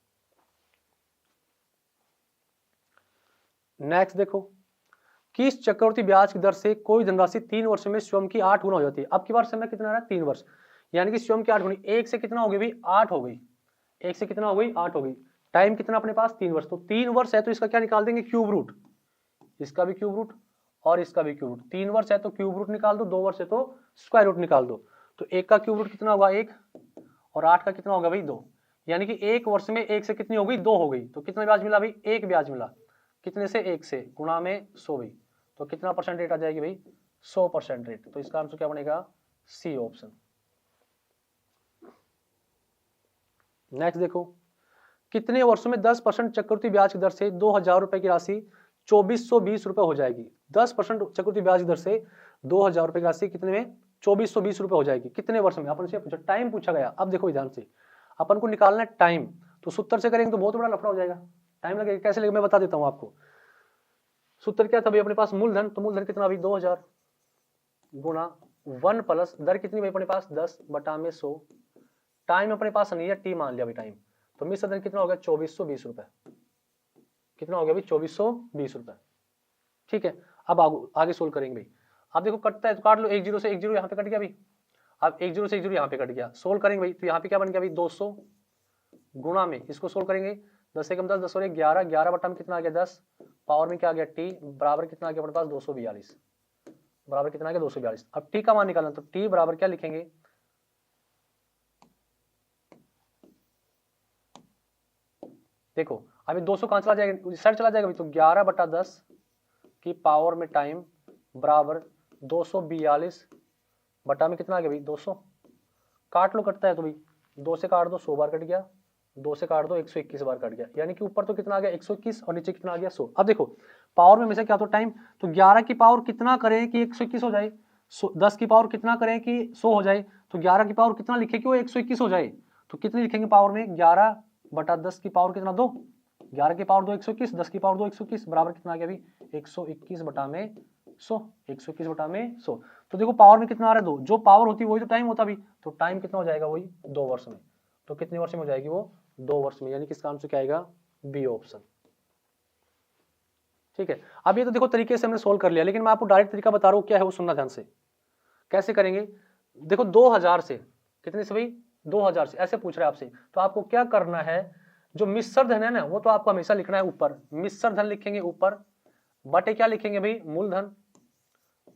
Speaker 3: नेक्स्ट देखो, किस चक्रवृद्धि ब्याज की दर से कोई धनराशि 3 वर्ष में स्वयं की 8 गुना हो जाती है। अब की बार समय कितना आ रहा है 3 वर्ष, यानी कि स्वयं की 8 गुनी। 1 से कितना हो गई भाई 8 हो गई, 1 से कितना हो गई 8 हो गई। टाइम कितना अपने पास 3 वर्ष, तो 3 वर्ष है तो इसका क्या निकाल देंगे क्यूब रूट, इसका भी क्यूब रूट और इसका भी क्यूब रूट। 3 वर्ष है तो क्यूब रूट निकाल दो, 2 वर्ष है तो स्क्वायर रूट निकाल दो। तो 1 का क्यूब रूट कितना होगा 1 और 8 का कितना होगा भाई 2, यानी कि 1 वर्ष में 1 से कितनी हो गई 2 हो गई। तो कितना ब्याज मिला भाई 1 ब्याज मिला। कितने से 1 से, गुणा में 100 भाई, तो कितना परसेंट रेट आ जाएगी भाई 100% रेट। तो इसका आंसर क्या बनेगा सी ऑप्शन। नेक्स्ट देखो, कितने वर्षों में 10% चक्रवृद्धि ब्याज की दर से 2000 रुपए की राशि 2420 रुपए हो जाएगी। 10% चक्रवृद्धि ब्याज की दर से 2000 रुपए की राशि कितने में 2420 रुपए हो जाएगी, कितने वर्ष में? अपन से पूछा, टाइम पूछा गया। अब देखो ध्यान से, अपन को निकालना है टाइम, तो सूत्र से करेंगे तो बहुत बड़ा लफड़ा हो जाएगा, टाइम लगेगा। कैसे लगेगा मैं बता देता हूं आपको। सूत्र क्या था भाई अपने पास? मूलधन, तो मूलधन कितना भाई 2000 गुणा 1 प्लस दर कितनी भाई अपने पास 10 बटा में 100। टाइम अपने पास नहीं है, टी मान लिया भाई टाइम, तो मिश्र धन कितना हो गया 2420 रुपए। कितना हो गया भाई 2420 रुपए। ठीक है, अब आगे सोल्व करेंगे भाई। आप देखो कटता है तो काट लो, 1 0 से 1 0 यहाँ पे कट गया भाई। अब 1 0 से 1 0 यहाँ पे कट गया, सोल्व करेंगे भाई तो यहाँ पे क्या बन गया भाई 200 गुणा में, इसको सोल्व करेंगे 10 से कम 10, 10 और 11, 11 बटा में कितना आ गया 10, पावर में क्या आ गया टी, बराबर कितना आ गया अपने पास 242, बराबर कितना आ गया 242। अब टी का मान निकालना, तो टी बराबर क्या लिखेंगे, देखो अभी 200 कहां चला जाएगा, सर चला जाएगा भाई, तो 11 बटा 10 की पावर में टाइम बराबर 242 बटा में कितना आ गया भाई 200। काट लो, कटता है तो भाई 2 से काट दो 100 बार कट गया, 2 से काट दो 121 बार कट गया, यानी कि ऊपर तो कितना आ गया 121 और नीचे कितना आ गया 100। अब देखो पावर में हमेशा क्या होता है टाइम, तो 11 की पावर कितना करें कि 121 हो जाए, 10 की पावर कितना करें कि 100 हो जाए, तो 11 की पावर कितना लिखे कि वो 121 हो जाए, तो कितनी लिखेंगे पावर में 11 बटा 10 की पावर कितना 2, 11 की पावर 2 121, 10 की पावर 2 121, बराबर कितना आ गया भाई 121 बटा में 100, 121 बटा में 100। तो देखो पावर में कितना आ रहा है 2, जो पावर होती है वही तो टाइम होता भी, तो टाइम कितना हो जाएगा वही 2 वर्ष में, तो कितने वर्ष में हो जाएगी वो 2 वर्ष में, यानी कि इसका आंसर क्या आएगा बी ऑप्शन। ठीक है, अब ये तो देखो तरीके से हमने सोल्व कर लिया, लेकिन मैं आपको डायरेक्ट तरीका बता रहा हूँ क्या है वो सुनना ध्यान से। कैसे करेंगे, देखो 2000 से कितने से भाई 2000 से ऐसे पूछ रहे हैं आपसे, तो आपको क्या करना है, जो मिश्र धन है ना वो तो आपको हमेशा लिखना है ऊपर, मिश्र धन लिखेंगे ऊपर, बटे क्या लिखेंगे भाई मूलधन,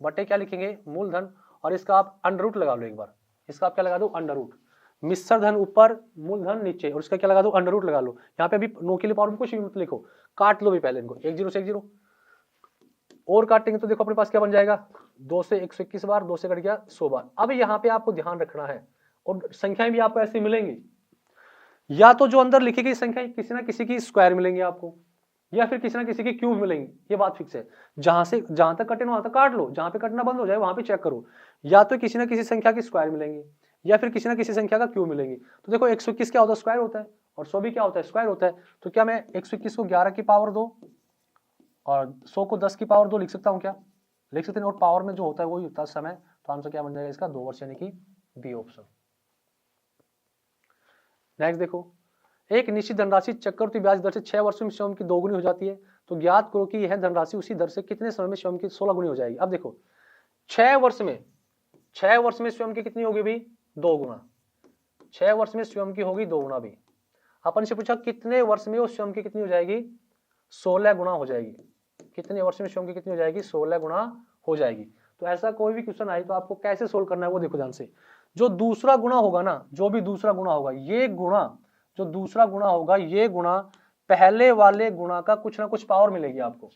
Speaker 3: बटे क्या लिखेंगे मूलधन, और इसका आप अंडर रूट लगा लो एक बार, इसका आप क्या लगा दो अंडर रूट, मिश्र धन ऊपर मूलधन नीचे, और इसका क्या लगा दो अंडर रूट लगा लो। यहाँ पे अभी नो के लिए पावर में कुछ भी मत लिखो, काट लो भी पहले इनको, 1 0 से 1 0 और काटेंगे तो देखो अपने पास क्या बन जाएगा 2 से 121 बार, 2 से कट गया 100 बार। अब यहाँ पे आपको ध्यान रखना है, और संख्याएं भी आपको ऐसी मिलेंगी, या तो जो अंदर लिखी गई संख्या किसी ना किसी की स्क्वायर मिलेंगी आपको, या फिर किसी ना किसी की क्यूब मिलेंगी, ये बात फिक्स है। जहां तक कटे वहां तक काट लो, जहां पे कटना बंद हो जाए वहां पे चेक करो, या तो किसी ना किसी संख्या की स्क्वायर मिलेंगी या फिर किसी ना किसी संख्या का क्यूब मिलेंगी। तो देखो 121 क्या होता है स्क्वायर होता है, और 100 भी क्या होता है स्क्वायर होता है, तो क्या मैं 121 को 11 की पावर 2 और 100 को 10 की पावर 2 लिख सकता हूँ, क्या लिख सकते हैं, और पावर में जो होता है वही होता है समय, तो आंसर क्या बन जाएगा इसका 2 वर्ष, यानी कि बी ऑप्शन। नेक्स्ट देखो, एक निश्चित धनराशि चक्रवृद्धि ब्याज दर से 6 वर्षों में स्वयं की 2 गुनी हो जाती है, तो ज्ञात करो कि यह धनराशि उसी दर से कितने समय में स्वयं की 16 गुनी हो जाएगी। अब देखो 6 वर्ष में स्वयं की कितनी होगी भाई 2 गुना, 6 वर्ष में स्वयं की होगी 2 गुना भी। अपन से पूछा कितने वर्ष में वो स्वयं की कितनी हो जाएगी 16 गुना हो जाएगी, कितने वर्ष में स्वयं की कितनी हो जाएगी 16 गुना हो जाएगी। तो ऐसा कोई भी क्वेश्चन आए तो आपको कैसे सोल्व करना है वो देखो ध्यान से, जो दूसरा गुना होगा ना, जो भी दूसरा गुना होगा, ये गुणा जो दूसरा गुणा होगा ये गुणा पहले वाले गुणा का कुछ ना कुछ पावर मिलेगी आपको,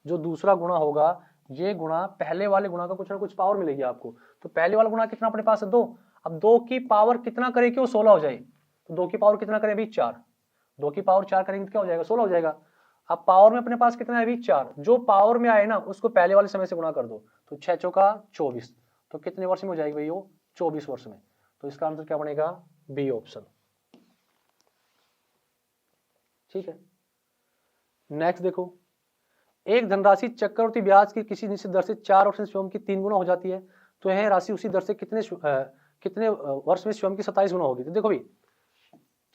Speaker 3: जो दूसरा गुणा होगा ये गुणा पहले वाले गुणा का कुछ ना कुछ पावर मिलेगी आपको। तो पहले वाला गुणा कितना अपने पास है 2, अब 2 की पावर कितना करे कि वो 16 हो जाए, तो 2 की पावर कितना करें अभी 4, 2 की पावर 4 करेंगे तो क्या हो जाएगा 16 हो जाएगा। अब पावर में अपने पास कितना है अभी 4, जो पावर में आए ना उसको पहले वाले समय से गुणा कर दो, तो 6 चौका 24, तो कितने वर्ष में हो जाएगी भाई वो 24 वर्ष में, तो इसका आंसर क्या बनेगा बी ऑप्शन। ठीक है, नेक्स्ट देखो, एक धनराशि चक्रवृद्धि ब्याज की किसी निश्चित दर से 4 वर्ष में स्वयं की 3 गुना हो जाती है, तो यह राशि उसी दर से कितने वर्ष में स्वयं की 27 गुना होगी। तो देखो भाई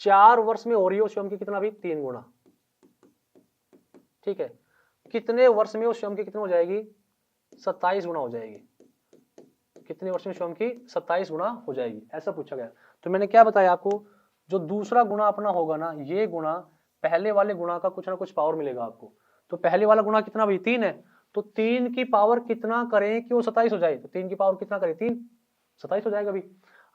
Speaker 3: 4 वर्ष में हो रही हो स्वयं की कितना भी 3 गुना, ठीक है, कितने वर्ष में वो स्वयं की कितनी हो जाएगी 27 गुना हो जाएगी, कितने वर्ष में स्वयं की 27 गुना हो जाएगी, ऐसा पूछा गया। तो मैंने क्या बताया आपको, जो दूसरा गुणा अपना होगा ना, ये गुणा पहले वाले गुणा का कुछ ना कुछ पावर मिलेगा आपको। तो पहले वाला गुणा कितना भाई 3 है, तो 3 की पावर कितना करें कि वो 27 हो जाए, तो 3 की पावर कितना करें 3, 27 हो जाएगा अभी।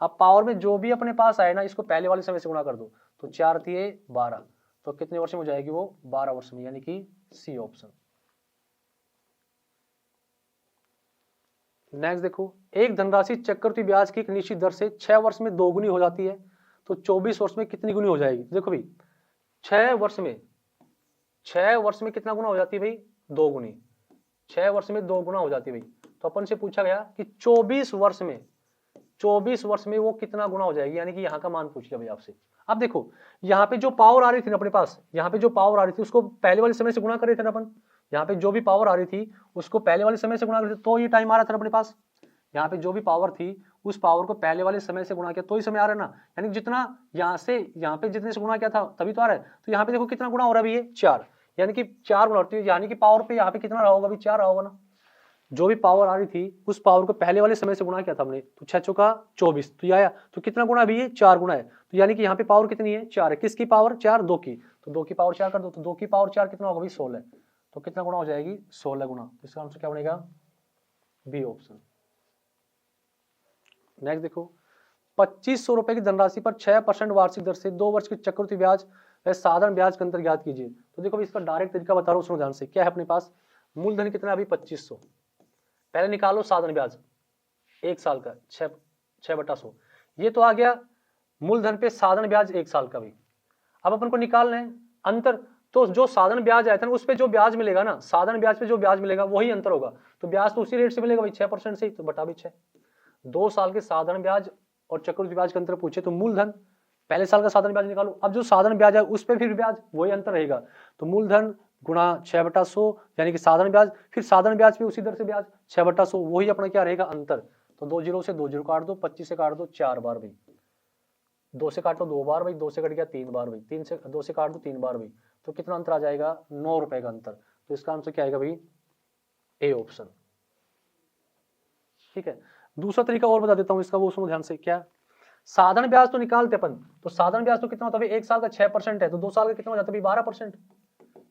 Speaker 3: अब पावर में जो भी अपने पास आए ना इसको पहले वाले समय से गुणा कर दो, तो 4 दिए 12, तो कितने वर्ष में हो जाएगी वो 12 वर्ष में, यानी कि सी ऑप्शन। नेक्स्ट देखो, एक धनराशि चक्रवृद्धि ब्याज की एक निश्चित दर से 6 वर्ष में 2 गुनी हो जाती है, तो 24 वर्ष में कितनी गुनी हो जाएगी? देखो भाई 6 वर्ष में कितना गुना हो जाती है भाई? 2 गुनी। 6 वर्ष में 2 गुना हो जाती है भाई। तो अपन से पूछा गया कि 24 वर्ष में वो कितना गुना हो जाएगी, यानी कि यहाँ का मान पूछ लिया भाई आपसे। अब देखो यहाँ पे जो पावर आ रही थी ना अपने पास, यहाँ पे जो पावर आ रही थी उसको पहले वाले समय से गुना कर रहे थे ना अपन। यहाँ पे जो भी पावर आ रही थी उसको पहले वाले समय से गुना कर रहे थे, तो ये टाइम आ रहा था ना अपने पास। यहाँ पे जो भी पावर थी उस पावर को पहले वाले समय से गुणा किया तो ही समय आ रहा है ना, यानी जितना यहाँ से यहाँ पे जितने से गुणा किया था तभी तो आ रहा है। तो यहाँ पे देखो कितना गुणा हो रहा है ये 4, यानी कि 4 गुणा होती है, यानी कि पावर पे यहाँ पे कितना रहा होगा अभी? 4 रहा होगा ना। जो भी पावर आ रही थी उस पावर को पहले वाले समय से गुणा किया था हमने, तो 6 चौका 24, तो ये आया। तो कितना गुणा अभी? ये 4 गुणा है। तो यानी कि यहाँ पे पावर कितनी है? 4 है। किसकी पावर? 4, 2 की। तो 2 की पावर 4 कर दो, तो 2 की पावर 4 कितना होगा भाई? 16। तो कितना गुणा हो जाएगी? 16 गुणा। तो इसका आंसर क्या बनेगा? B option. नेक्स्ट देखो 2500 रुपए की धनराशि पर 6% वार्षिक दर से 2 वर्ष की चक्रवृद्धि ब्याज व साधारण ब्याज का अंतर ज्ञात कीजिए। तो देखो इसका डायरेक्ट तरीका बता रहा हूँ, सुनो ध्यान से। क्या है अपने पास? मूलधन कितना है अभी? 2500। पहले निकालो साधारण ब्याज 1 साल का 6/100। ये तो आ गया मूलधन पे साधारण ब्याज 1 साल का भी। अब अपन को निकालना है अंतर। तो जो साधारण ब्याज आया था ना उस पे जो ब्याज मिलेगा ना, साधारण ब्याज पे जो ब्याज मिलेगा वही अंतर होगा। तो ब्याज तो उसी रेट से मिलेगा भाई 6% से ही, तो बटा भी 6। 2 साल के साधारण ब्याज और चक्रवृद्धि ब्याज का अंतर पूछे तो मूलधन पहले साल का साधारण ब्याज निकालो। अब जो साधारण ब्याज है उस पे फिर ब्याज वही अंतर रहेगा। तो मूलधन गुणा 6/100 यानी कि साधारण ब्याज, फिर साधारण ब्याज पे उसी दर से ब्याज 6/100, वही अपना क्या रहेगा? अंतर। तो 2 जीरो से 2 जीरो काट दो, 25 से काट दो 4 बार भाई, 2 से काटो 2 बार भाई, 2 से कट गया 3 बार भाई, 3 से 2 से काट दो 3 बार भाई। तो कितना अंतर आ जाएगा? 9 रुपए का अंतर। तो इसका आंसर क्या आएगा भाई? A option. ठीक है। दूसरा तरीका और बता देता हूं इसका, वो सुनो ध्यान से। क्या? साधारण ब्याज तो निकालते अपन, तो साधारण ब्याज तो कितना होता है? 1 साल का 6% है, तो 2 साल का कितना हो जाता है? 12%।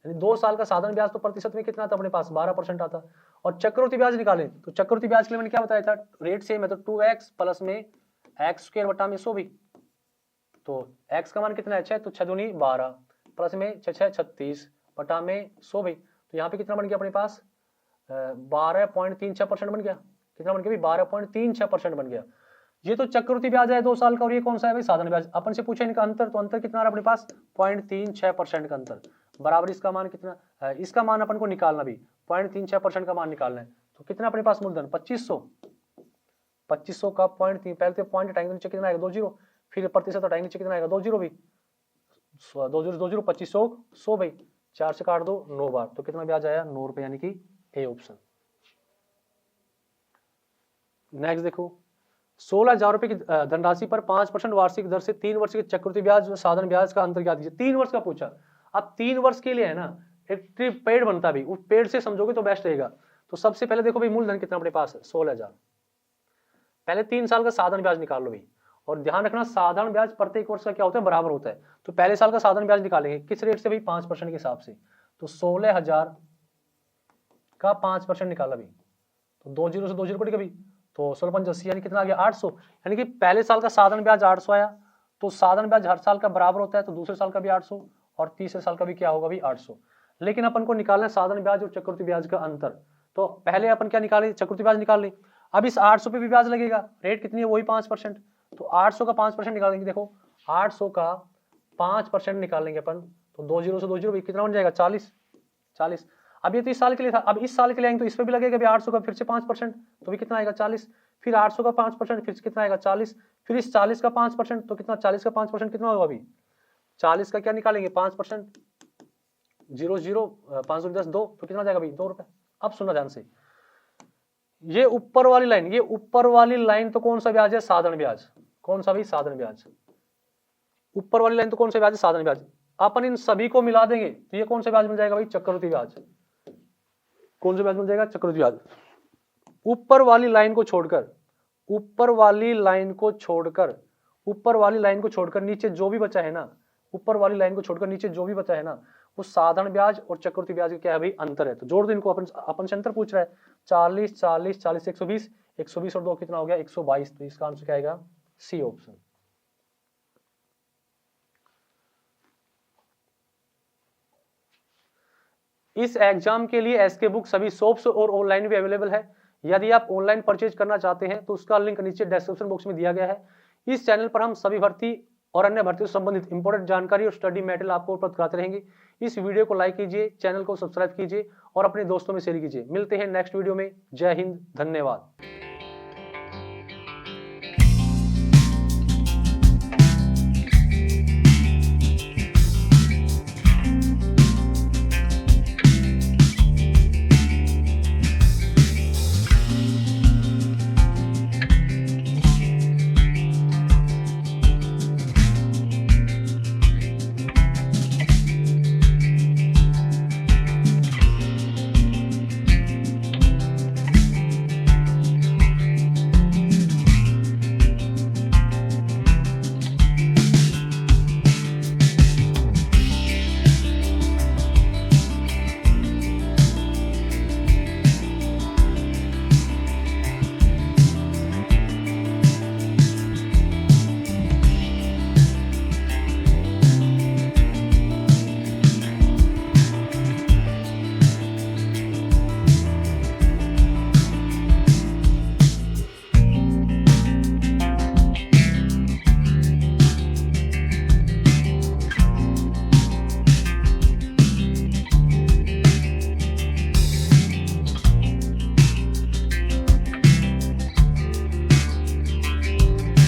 Speaker 3: यानी 2 साल का साधारण ब्याज तो प्रतिशत में कितना था अपने पास? 12% आता। और चक्रवृद्धि ब्याज निकालें तो चक्रवृद्धि ब्याज के लिए मैंने क्या बताया था? रेट सेम है, तो 2x प्लस में x² बटा में 100 भी। तो x का मान कितना है? 6, तो 6 दूनी 12 प्लस में 6 6 36 बटा में 100 भी। तो यहाँ पे कितना बन गया अपने पास? 12.36% बन गया। कितना बन गया भाई? 12.36% बन गया। ये तो चक्रवृद्धि ब्याज है 2 साल का, और ये कौन सा है भाई? साधारण ब्याज। अपन से पूछा इनका अंतर, तो अंतर कितना आ रहा है अपने पास? 0.36% का अंतर बराबर इसका मान कितना? इसका मान अपन को निकालना भी 0.36% का मान निकालना है। तो कितना अपने पास मूलधन? 2500 का 0.3, पहले तो पॉइंट हटाएंगे नीचे कितना आएगा? 2 जीरो, फिर प्रतिशत हटाएंगे नीचे कितना आएगा? 2 जीरो भी, 2 जीरो 2 जीरो 2500 100 भाई, 4 से काट दो 9 बार। तो कितना ब्याज आया? 9 रुपए, यानी कि ए ऑप्शन। नेक्स्ट देखो 16,000 रुपए की धनराशि पर 5% वार्षिक दर से 3 वर्ष के चक्रवृद्धि ब्याज व साधारण ब्याज का अंतर ज्ञात कीजिए। 3 वर्ष का पूछा। अब 3 वर्ष के लिए है ना एक पेड बनता भी, उस पेड से समझोगे तो बेस्ट रहेगा। तो सबसे पहले देखो भाई मूलधन कितना अपने पास है? 16,000। पहले 3 साल का साधारण ब्याज निकाल लो भाई, और ध्यान रखना साधारण ब्याज प्रत्येक वर्ष का क्या होता है? बराबर होता है। तो पहले साल का साधारण ब्याज निकालेंगे किस रेट से भाई? 5% के हिसाब से। तो 16,000 का 5% निकाला भाई, तो 2 जीरो से 2 जीरो कट गया भाई, तो 16 यानी कितना आ गया? 800। यानी कि पहले साल का साधारण ब्याज 800 आया। तो साधारण ब्याज हर साल का बराबर होता है, तो दूसरे साल का भी 800 और तीसरे साल का भी क्या होगा भाई? 800। लेकिन अपन को निकालना है साधारण ब्याज और चक्रवृद्धि ब्याज का अंतर। तो पहले अपन क्या निकाले? चक्रवृद्धि ब्याज निकाल ले। अब इस 800 पे भी ब्याज लगेगा, रेट कितनी है? वही 5%। तो 800 का 5% निकालेंगे। देखो 800 का 5% निकालेंगे अपन, तो 2 जीरो से 2 जीरो कितना बन जाएगा? 40। अब ये तो इस साल के लिए था, अब इस साल के लिए आएंगे तो इस पे भी लगेगा भी 800 का फिर से 5%, तो भी कितना आएगा? 40। फिर 800 का 5% फिर से कितना आएगा? 40। फिर इस 40 का 5%, तो कितना? 40 का 5% कितना होगा अभी? 40 का क्या निकालेंगे? 5%, 0 0 5 10 2, तो कितना जाएगा भाई? 2 रुपए। अब सुनना ध्यान से, ये ऊपर वाली लाइन, ये ऊपर वाली लाइन तो कौन सा ब्याज है? साधारण ब्याज। कौन सा भाई? साधारण ब्याज। ऊपर वाली लाइन तो कौन सा ब्याज है? साधारण ब्याज। अपन इन सभी को मिला देंगे तो ये कौन सा ब्याज मिल जाएगा भाई? चक्रवृद्धि ब्याज। कौन सा ब्याज मिल जाएगा? चक्रवृद्धि ब्याज। ऊपर वाली लाइन को छोड़कर, ऊपर वाली लाइन को छोड़कर, ऊपर वाली लाइन को छोड़कर नीचे जो भी बचा है ना, ऊपर वाली लाइन को छोड़कर नीचे जो भी बचा है ना, वो साधारण ब्याज और चक्रवृद्धि ब्याज का क्या है भाई? अंतर है। तो जोड़ दो इनको, अपन से अंतर पूछ रहा है। 40 40 40 से 120, 120 और 2 कितना हो गया? 122। तो इसका आंसर क्या आएगा? C option. इस एग्जाम के लिए एसके बुक सभी शॉप्स और ऑनलाइन भी अवेलेबल है। यदि आप ऑनलाइन परचेज करना चाहते हैं तो उसका लिंक नीचे डिस्क्रिप्शन बॉक्स में दिया गया है। इस चैनल पर हम सभी भर्ती और अन्य भर्तियों से संबंधित इंपॉर्टेंट जानकारी और स्टडी मटेरियल आपको उपलब्ध कराते रहेंगे। इस वीडियो को लाइक कीजिए, चैनल को सब्सक्राइब कीजिए और अपने दोस्तों में शेयर कीजिए। मिलते हैं नेक्स्ट वीडियो में। जय हिंद, धन्यवाद।